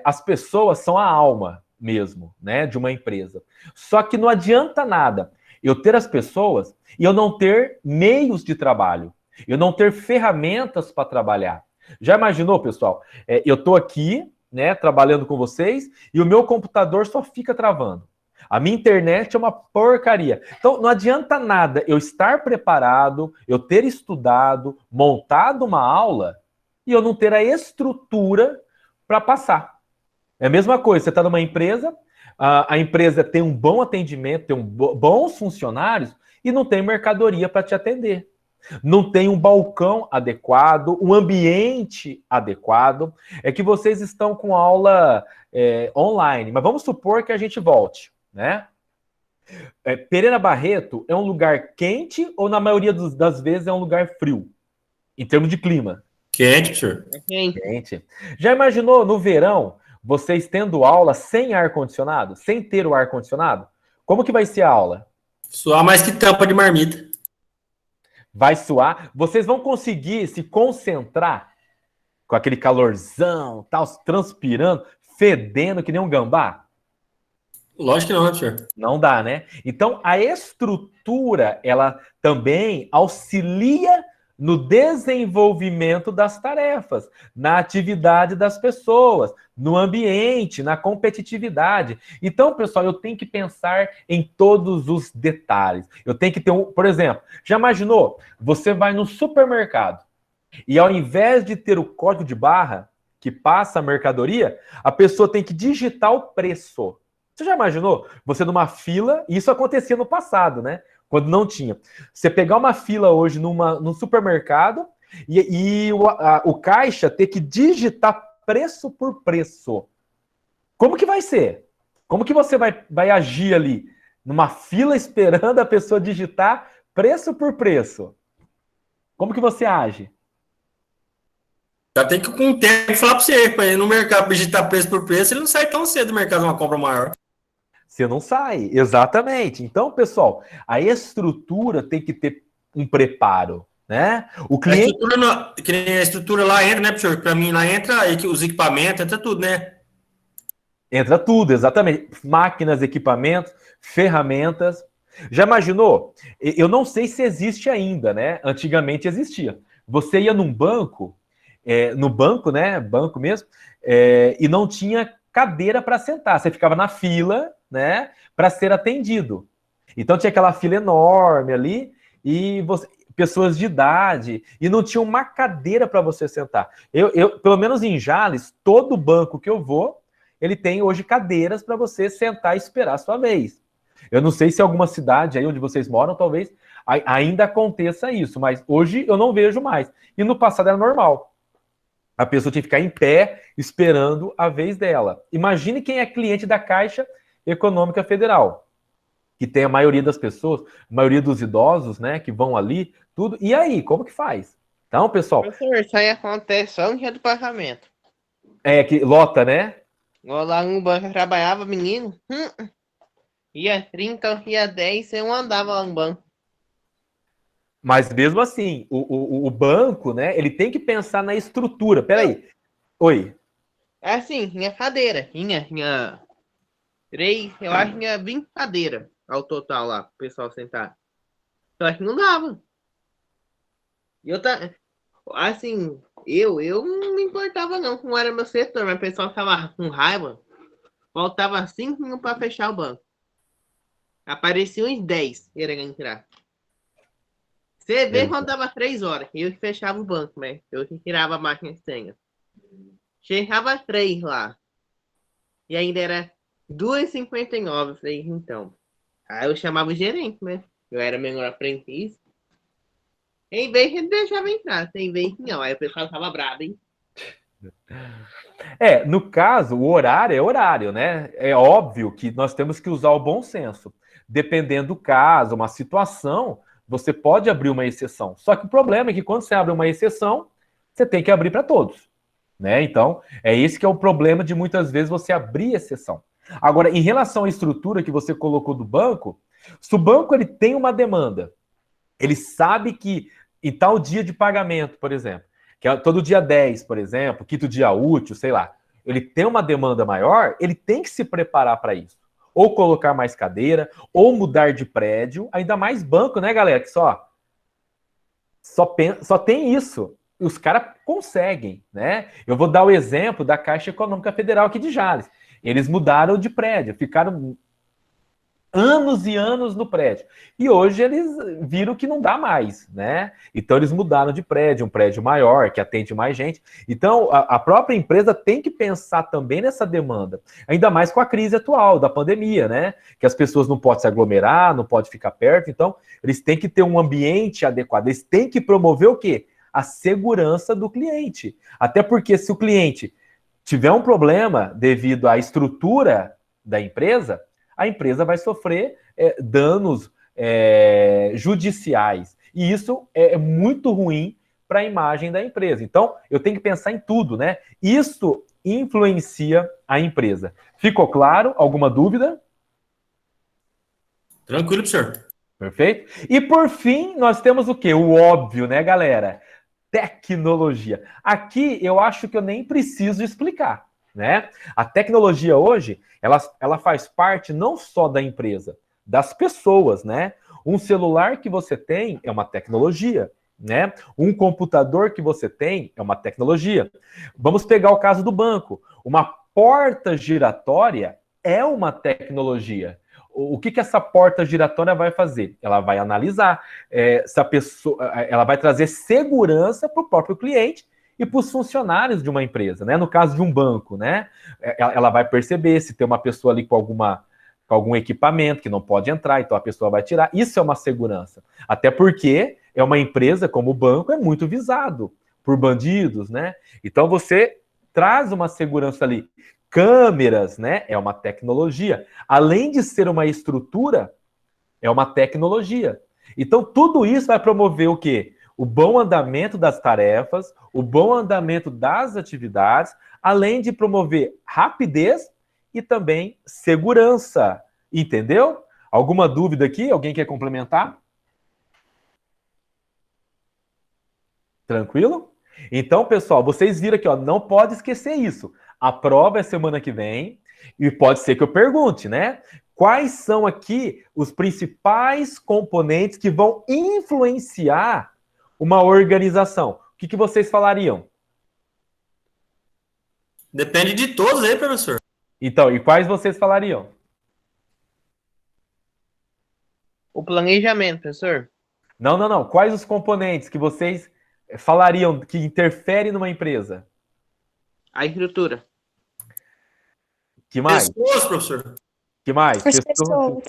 As pessoas são a alma mesmo, né, de uma empresa. Só que não adianta nada eu ter as pessoas e eu não ter meios de trabalho, eu não ter ferramentas para trabalhar. Já imaginou, pessoal? Eu estou aqui, né, trabalhando com vocês e o meu computador só fica travando. A minha internet é uma porcaria. Então, não adianta nada eu estar preparado, eu ter estudado, montado uma aula e eu não ter a estrutura para passar. É a mesma coisa, você está numa empresa, a empresa tem um bom atendimento, tem bons funcionários e não tem mercadoria para te atender. Não tem um balcão adequado, um ambiente adequado. É que vocês estão com aula online, mas vamos supor que a gente volte, né? Pereira Barreto é um lugar quente ou na maioria das vezes é um lugar frio? Em termos de clima. Quente, senhor. Quente. Já imaginou no verão vocês tendo aula sem ar-condicionado? Sem ter o ar-condicionado? Como que vai ser a aula? Suar mais que tampa de marmita. Vai suar? Vocês vão conseguir se concentrar com aquele calorzão, tal, transpirando, fedendo que nem um gambá? Lógico que não, senhor. Não dá, né? Então, a estrutura, ela também auxilia no desenvolvimento das tarefas, na atividade das pessoas, no ambiente, na competitividade. Então, pessoal, eu tenho que pensar em todos os detalhes. Eu tenho que ter por exemplo, já imaginou? Você vai no supermercado e ao invés de ter o código de barra que passa a mercadoria, a pessoa tem que digitar o preço. Você já imaginou? Você numa fila, isso acontecia no passado, né? Quando não tinha. Você pegar uma fila hoje num supermercado e o caixa ter que digitar preço por preço. Como que vai ser? Como que você vai agir ali? Numa fila esperando a pessoa digitar preço por preço. Como que você age? Já tem que, com o tempo, falar para você, para ir no mercado digitar preço por preço, ele não sai tão cedo do mercado uma compra maior. Você não sai, exatamente. Então, pessoal, a estrutura tem que ter um preparo, né? O cliente... A estrutura lá entra, né, professor? Para mim, lá entra os equipamentos, entra tudo, né? Entra tudo, exatamente. Máquinas, equipamentos, ferramentas. Já imaginou? Eu não sei se existe ainda, né? Antigamente existia. Você ia num banco, no banco, né? Banco mesmo, e não tinha cadeira para sentar. Você ficava na fila, né? Para ser atendido. Então tinha aquela fila enorme ali e pessoas de idade e não tinha uma cadeira para você sentar. Pelo menos em Jales, todo banco que eu vou, ele tem hoje cadeiras para você sentar e esperar a sua vez. Eu não sei se alguma cidade aí onde vocês moram, talvez ainda aconteça isso, mas hoje eu não vejo mais. E no passado era normal. A pessoa tinha que ficar em pé esperando a vez dela. Imagine quem é cliente da Caixa Econômica Federal, que tem a maioria das pessoas, a maioria dos idosos, né, que vão ali, tudo. E aí, como que faz? Então, pessoal... Professor, isso aí acontece só no dia do pagamento. Que lota, né? Igual lá no banco eu trabalhava, menino. Ia 30, ia 10, eu andava lá no banco. Mas mesmo assim, o banco, né, ele tem que pensar na estrutura. Peraí. Oi. É assim, tinha cadeira. Tinha 3, eu acho que tinha 20 cadeiras ao total lá, pro pessoal sentar. Só que não dava. E assim, eu não me importava não, como era meu setor, mas o pessoal tava com raiva. Faltava 5 minutos para fechar o banco. Apareciam uns 10 querendo entrar. Você vê quando dava 3 horas, eu que fechava o banco, né? Eu que tirava a máquina de senha. Chegava 3 lá. E ainda era 2h59. Eu falei, então. Aí eu chamava o gerente, né? Eu era menor aprendiz. Em vez de ele deixava entrar, tem vez que não. Aí o pessoal tava bravo, hein? No caso, o horário é horário, né? É óbvio que nós temos que usar o bom senso. Dependendo do caso, uma situação, você pode abrir uma exceção. Só que o problema é que quando você abre uma exceção, você tem que abrir para todos, né? Então, é esse que é o problema de muitas vezes você abrir exceção. Agora, em relação à estrutura que você colocou do banco, se o banco ele tem uma demanda, ele sabe que em tal dia de pagamento, por exemplo, que é todo dia 10, por exemplo, quinto dia útil, sei lá, ele tem uma demanda maior, ele tem que se preparar para isso. Ou colocar mais cadeira, ou mudar de prédio, ainda mais banco, né, galera? Que só tem isso. E os caras conseguem, né? Eu vou dar o exemplo da Caixa Econômica Federal aqui de Jales. Eles mudaram de prédio, ficaram anos e anos no prédio. E hoje eles viram que não dá mais, né? Então eles mudaram de prédio, um prédio maior, que atende mais gente. Então a própria empresa tem que pensar também nessa demanda, ainda mais com a crise atual da pandemia, né? Que as pessoas não podem se aglomerar, não podem ficar perto, então eles têm que ter um ambiente adequado, eles têm que promover o quê? A segurança do cliente. Até porque se o cliente tiver um problema devido à estrutura da empresa, a empresa vai sofrer danos judiciais. E isso é muito ruim para a imagem da empresa. Então, eu tenho que pensar em tudo, né? Isso influencia a empresa. Ficou claro? Alguma dúvida? Tranquilo, senhor. Perfeito? E por fim, nós temos o quê? O óbvio, né, galera? Tecnologia. Aqui eu acho que eu nem preciso explicar, né? A tecnologia hoje, ela faz parte não só da empresa, das pessoas, né? Um celular que você tem é uma tecnologia, né? Um computador que você tem é uma tecnologia. Vamos pegar o caso do banco. Uma porta giratória é uma tecnologia. O que essa porta giratória vai fazer? Ela vai analisar se a pessoa, ela vai trazer segurança para o próprio cliente e para os funcionários de uma empresa, né? No caso de um banco, né? Ela vai perceber se tem uma pessoa ali com algum equipamento que não pode entrar, então a pessoa vai tirar. Isso é uma segurança. Até porque é uma empresa como o banco é muito visado por bandidos, né? Então você traz uma segurança ali. Câmeras, né? É uma tecnologia. Além de ser uma estrutura, é uma tecnologia. Então, tudo isso vai promover o quê? O bom andamento das tarefas, o bom andamento das atividades, além de promover rapidez e também segurança. Entendeu? Alguma dúvida aqui? Alguém quer complementar? Tranquilo? Então, pessoal, vocês viram aqui, ó, não pode esquecer isso. A prova é semana que vem. E pode ser que eu pergunte, né? Quais são aqui os principais componentes que vão influenciar uma organização? O que vocês falariam? Depende de todos aí, professor. Então, e quais vocês falariam? O planejamento, professor. Não. Quais os componentes que vocês falariam que interferem numa empresa? A estrutura. Que mais? Pessoas, professor. Que mais? As pessoas.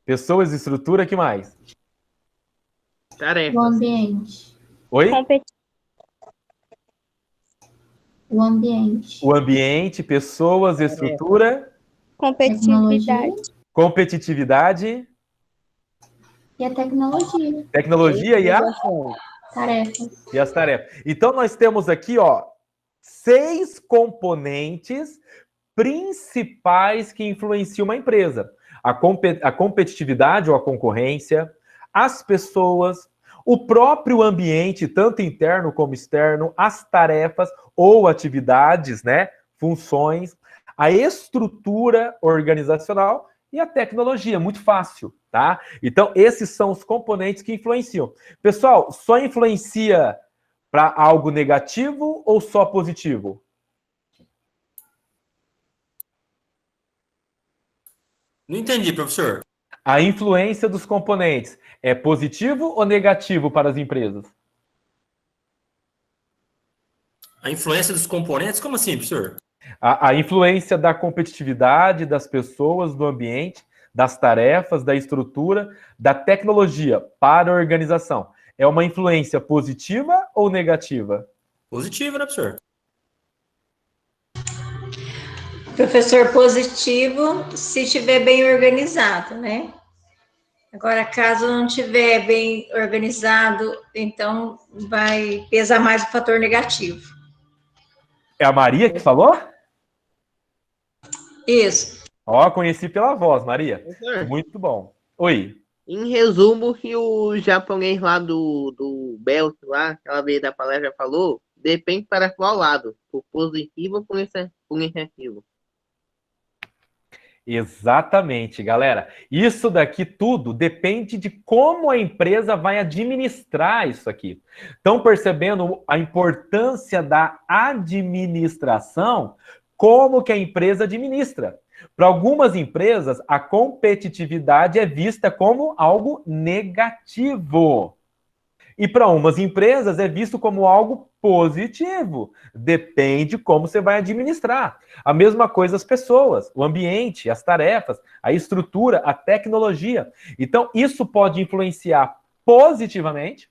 Pessoas, estrutura, que mais? Tarefas. O ambiente. Oi? O ambiente. O ambiente, pessoas, estrutura, Competitividade. competitividade, E a tecnologia. tecnologia e Tarefas. as tarefas. Então, nós temos aqui, ó, 6 componentes principais que influenciam uma empresa. A competitividade ou a concorrência, as pessoas, o próprio ambiente, tanto interno como externo, as tarefas ou atividades, né, funções, a estrutura organizacional e a tecnologia. Muito fácil, tá? Então, esses são os componentes que influenciam. Pessoal, só influencia para algo negativo ou só positivo? Não entendi, professor. A influência dos componentes é positivo ou negativo para as empresas? A influência dos componentes? Como assim, professor? A influência da competitividade, das pessoas, do ambiente, das tarefas, da estrutura, da tecnologia para a organização. É uma influência positiva ou negativa? Positivo, né, professor? Professor, positivo se estiver bem organizado, né? Agora, caso não estiver bem organizado, então vai pesar mais o fator negativo. É a Maria que falou? Isso. Ó, conheci pela voz, Maria. Professor, Muito bom. Oi. em resumo, que o japonês lá do Belt, lá, que ela veio da palestra, falou, depende para qual lado, por positivo ou por negativo. Exatamente, galera. Isso daqui tudo depende de como a empresa vai administrar isso aqui. Estão percebendo a importância da administração? Como que a empresa administra? Para algumas empresas, a competitividade é vista como algo negativo. E para umas empresas é visto como algo positivo. Depende como você vai administrar. A mesma coisa as pessoas, o ambiente, as tarefas, a estrutura, a tecnologia. Então, isso pode influenciar positivamente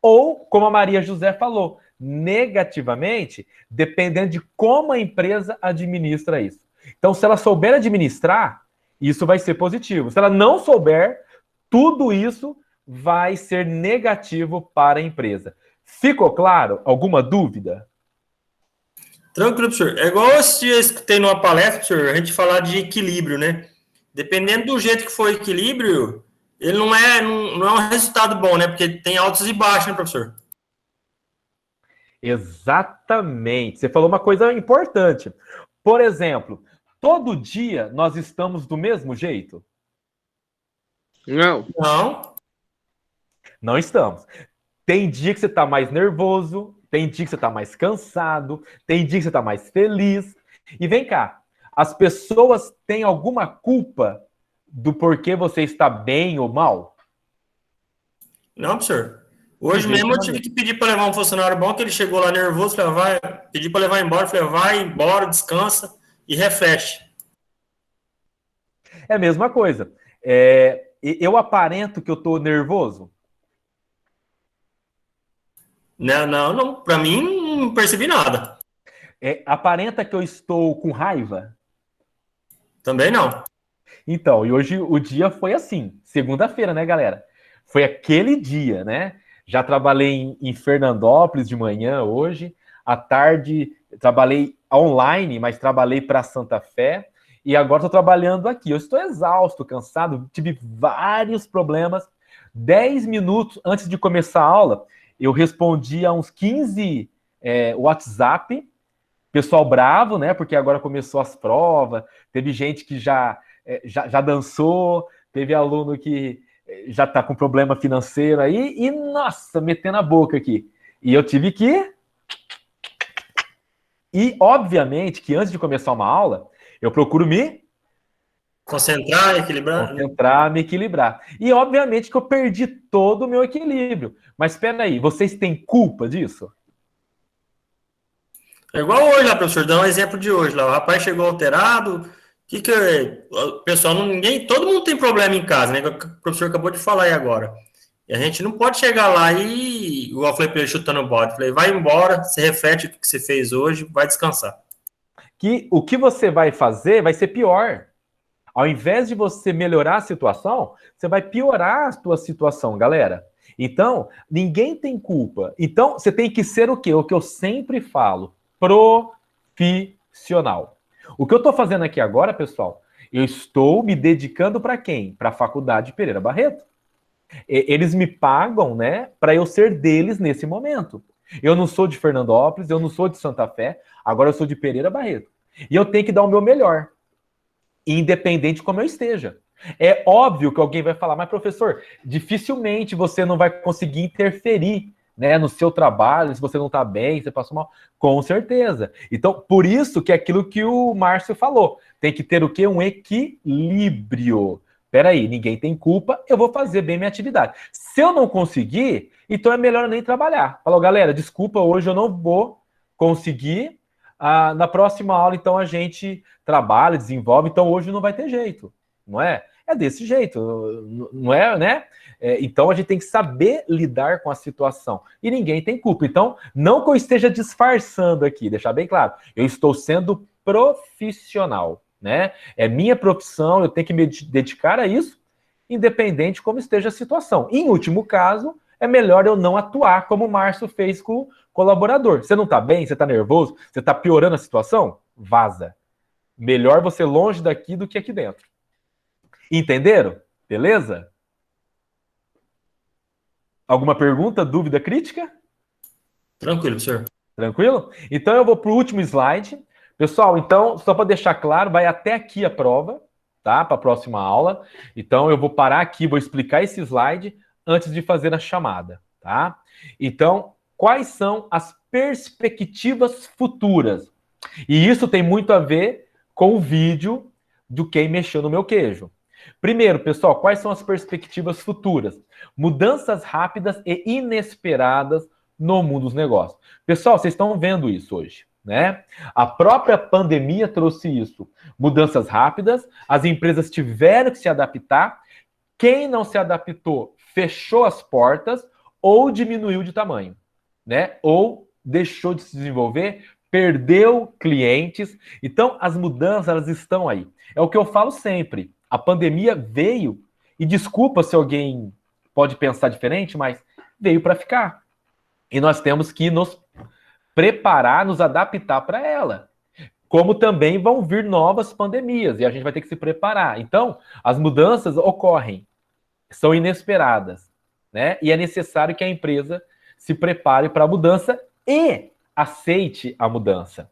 ou, como a Maria José falou, negativamente, dependendo de como a empresa administra isso. Então, se ela souber administrar, isso vai ser positivo. Se ela não souber, tudo isso vai ser negativo para a empresa. Ficou claro? Alguma dúvida? Tranquilo, professor. É igual esse dia eu escutei numa palestra, professor, a gente falar de equilíbrio, né? Dependendo do jeito que for o equilíbrio, ele não é um resultado bom, né? Porque tem altos e baixos, né, professor? Exatamente. Você falou uma coisa importante. Por exemplo, todo dia nós estamos do mesmo jeito? Não. Não. Não estamos. Tem dia que você está mais nervoso, tem dia que você está mais cansado, tem dia que você está mais feliz. E vem cá, as pessoas têm alguma culpa do porquê você está bem ou mal? Não, professor. Hoje mesmo eu tive que pedir para levar um funcionário bom, que ele chegou lá nervoso, falei, pedi para levar embora, falei, vai embora, descansa e reflete. É a mesma coisa. Eu aparento que eu estou nervoso? Não. Para mim, não percebi nada. Aparenta que eu estou com raiva? Também não. Então, e hoje o dia foi assim. Segunda-feira, né, galera? Foi aquele dia, né? Já trabalhei em Fernandópolis de manhã hoje. À tarde, trabalhei online, mas trabalhei para Santa Fé. E agora estou trabalhando aqui. Eu estou exausto, cansado. Tive vários problemas. 10 minutos antes de começar a aula, eu respondi a uns 15 WhatsApp Pessoal bravo, né? Porque agora começou as provas, teve gente que já dançou, teve aluno que já está com problema financeiro aí, e, nossa, metendo a boca aqui. E eu tive que... E, obviamente, que antes de começar uma aula, eu procuro me... Concentrar, equilibrar. Concentrar, me equilibrar. E, obviamente, que eu perdi todo o meu equilíbrio. Mas, espera aí, vocês têm culpa disso? É igual hoje lá, professor, dá um exemplo de hoje lá. O rapaz chegou alterado, o pessoal, todo mundo tem problema em casa, né? O professor acabou de falar aí agora. E a gente não pode chegar lá e, igual eu falei para ele, chutando o balde. Falei, vai embora, você reflete o que você fez hoje, vai descansar. Que o que você vai fazer vai ser pior. Ao invés de você melhorar a situação, você vai piorar a sua situação, galera. Então, ninguém tem culpa. Então, você tem que ser o quê? O que eu sempre falo, profissional. O que eu estou fazendo aqui agora, pessoal, eu estou me dedicando para quem? Para a Faculdade Pereira Barreto. Eles me pagam, né, para eu ser deles nesse momento. Eu não sou de Fernandópolis, eu não sou de Santa Fé, agora eu sou de Pereira Barreto. E eu tenho que dar o meu melhor, independente de como eu esteja. É óbvio que alguém vai falar, mas professor, dificilmente você não vai conseguir interferir, né, no seu trabalho, se você não está bem, se você passou mal. Com certeza. Então, por isso que é aquilo que o Márcio falou, tem que ter o quê? Um equilíbrio. Peraí, ninguém tem culpa, eu vou fazer bem minha atividade. Se eu não conseguir, então é melhor eu nem trabalhar. Falou, galera, desculpa, hoje eu não vou conseguir. Na próxima aula, então, a gente trabalha, desenvolve, então hoje não vai ter jeito, não é? É desse jeito, não é, né? Então a gente tem que saber lidar com a situação. E ninguém tem culpa. Então, não que eu esteja disfarçando aqui, deixar bem claro, eu estou sendo profissional, né? É minha profissão, eu tenho que me dedicar a isso, independente de como esteja a situação. Em último caso, é melhor eu não atuar como o Márcio fez com o colaborador. Você não está bem? Você está nervoso? Você está piorando a situação? Vaza. Melhor você longe daqui do que aqui dentro. Entenderam? Beleza? Alguma pergunta, dúvida, crítica? Tranquilo, senhor. Tranquilo? Então eu vou para o último slide. Pessoal, então, só para deixar claro, vai até aqui a prova, tá? Para a próxima aula. Então eu vou parar aqui, vou explicar esse slide antes de fazer a chamada, tá? Então, quais são as perspectivas futuras? E isso tem muito a ver com o vídeo do Quem Mexeu no Meu Queijo. Primeiro, pessoal, quais são as perspectivas futuras? Mudanças rápidas e inesperadas no mundo dos negócios. Pessoal, vocês estão vendo isso hoje, né? A própria pandemia trouxe isso. Mudanças rápidas, as empresas tiveram que se adaptar. Quem não se adaptou, fechou as portas ou diminuiu de tamanho, né? Ou deixou de se desenvolver, perdeu clientes. Então, as mudanças, elas estão aí. É o que eu falo sempre. A pandemia veio, e desculpa se alguém pode pensar diferente, mas veio para ficar. E nós temos que nos preparar, nos adaptar para ela. Como também vão vir novas pandemias, e a gente vai ter que se preparar. Então, as mudanças ocorrem, são inesperadas, né? E é necessário que a empresa se prepare para a mudança e aceite a mudança.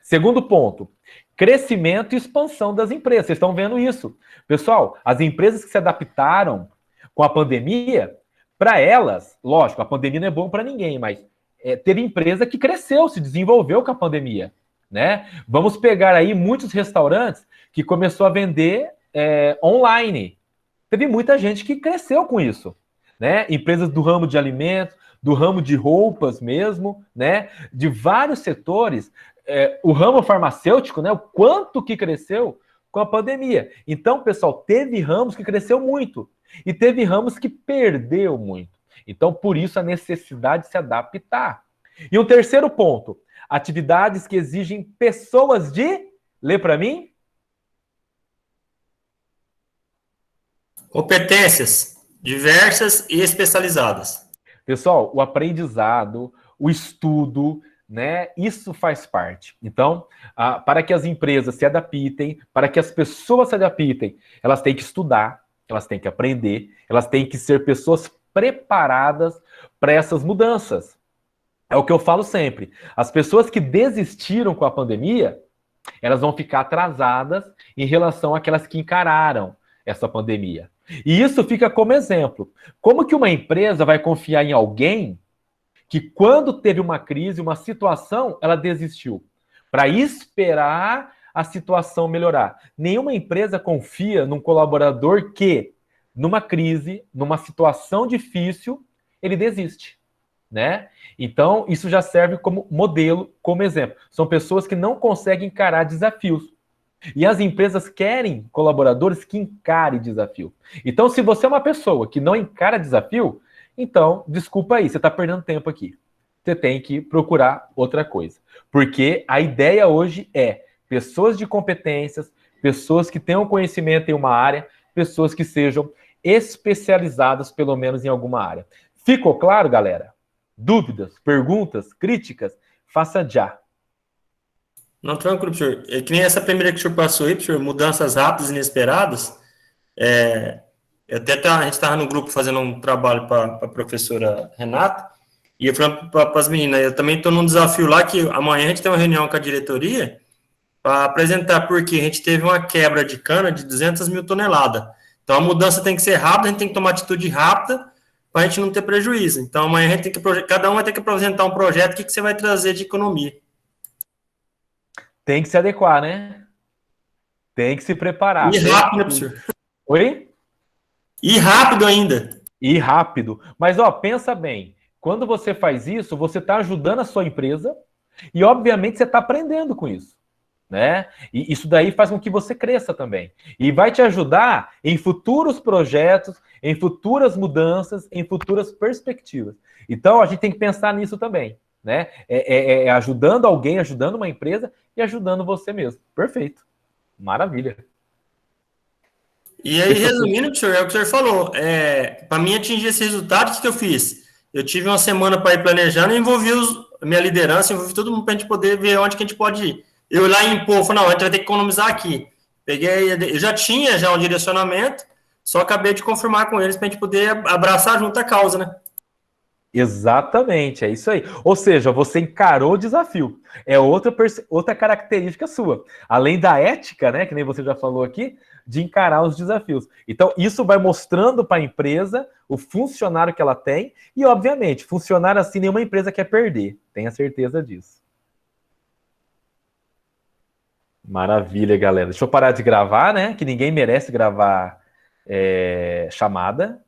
Segundo ponto, crescimento e expansão das empresas. Vocês estão vendo isso. Pessoal, as empresas que se adaptaram com a pandemia, para elas, lógico, a pandemia não é bom para ninguém, mas teve empresa que cresceu, se desenvolveu com a pandemia, né? Vamos pegar aí muitos restaurantes que começou a vender online. Teve muita gente que cresceu com isso, né? Empresas do ramo de alimentos, do ramo de roupas mesmo, né? De vários setores. O ramo farmacêutico, né? O quanto que cresceu com a pandemia. Então, pessoal, teve ramos que cresceu muito e teve ramos que perdeu muito. Então, por isso a necessidade de se adaptar. E um terceiro ponto, atividades que exigem pessoas de... Lê para mim. Competências diversas e especializadas. Pessoal, o aprendizado, o estudo, né? Isso faz parte. Então, para que as empresas se adaptem, para que as pessoas se adaptem, elas têm que estudar, elas têm que aprender, elas têm que ser pessoas preparadas para essas mudanças. É o que eu falo sempre. As pessoas que desistiram com a pandemia, elas vão ficar atrasadas em relação àquelas que encararam essa pandemia. E isso fica como exemplo. Como que uma empresa vai confiar em alguém que, quando teve uma crise, uma situação, ela desistiu? Para esperar a situação melhorar. Nenhuma empresa confia num colaborador que, numa crise, numa situação difícil, ele desiste, né? Então, isso já serve como modelo, como exemplo. São pessoas que não conseguem encarar desafios. E as empresas querem colaboradores que encarem desafio. Então, se você é uma pessoa que não encara desafio, então, desculpa aí, você está perdendo tempo aqui. Você tem que procurar outra coisa. Porque a ideia hoje é pessoas de competências, pessoas que tenham conhecimento em uma área, pessoas que sejam especializadas, pelo menos, em alguma área. Ficou claro, galera? Dúvidas, perguntas, críticas? Faça já. Não, tranquilo, professor. É que nem essa primeira que o senhor passou aí, professor, mudanças rápidas e inesperadas. A gente estava no grupo fazendo um trabalho para a professora Renata, e eu falando para as meninas, eu também estou num desafio lá que amanhã a gente tem uma reunião com a diretoria para apresentar, porque a gente teve uma quebra de cana de 200 mil toneladas. Então a mudança tem que ser rápida, a gente tem que tomar atitude rápida para a gente não ter prejuízo. Então amanhã a gente tem que, cada um vai ter que apresentar um projeto, o que você vai trazer de economia. Tem que se adequar, né? Tem que se preparar. E rápido, né, professor? Oi? E rápido ainda. E rápido. Mas, ó, pensa bem. Quando você faz isso, você está ajudando a sua empresa e, obviamente, você está aprendendo com isso, né? E isso daí faz com que você cresça também. E vai te ajudar em futuros projetos, em futuras mudanças, em futuras perspectivas. Então, a gente tem que pensar nisso também, né? Ajudando alguém, ajudando uma empresa e ajudando você mesmo. Perfeito. Maravilha. E aí, resumindo, professor, é o que o senhor falou. Para mim atingir esse resultado, o que eu fiz? Eu tive uma semana para ir planejando e envolvi minha liderança, envolvi todo mundo para a gente poder ver onde que a gente pode ir. Eu lá impor, falei, não, a gente vai ter que economizar aqui. Eu já tinha um direcionamento, só acabei de confirmar com eles para a gente poder abraçar junto a causa, né? Exatamente, é isso aí. Ou seja, você encarou o desafio. É outra característica sua. Além da ética, né, que nem você já falou aqui, de encarar os desafios. Então, isso vai mostrando para a empresa o funcionário que ela tem e, obviamente, funcionário assim nenhuma empresa quer perder. Tenha certeza disso. Maravilha, galera. Deixa eu parar de gravar, né, que ninguém merece gravar chamada.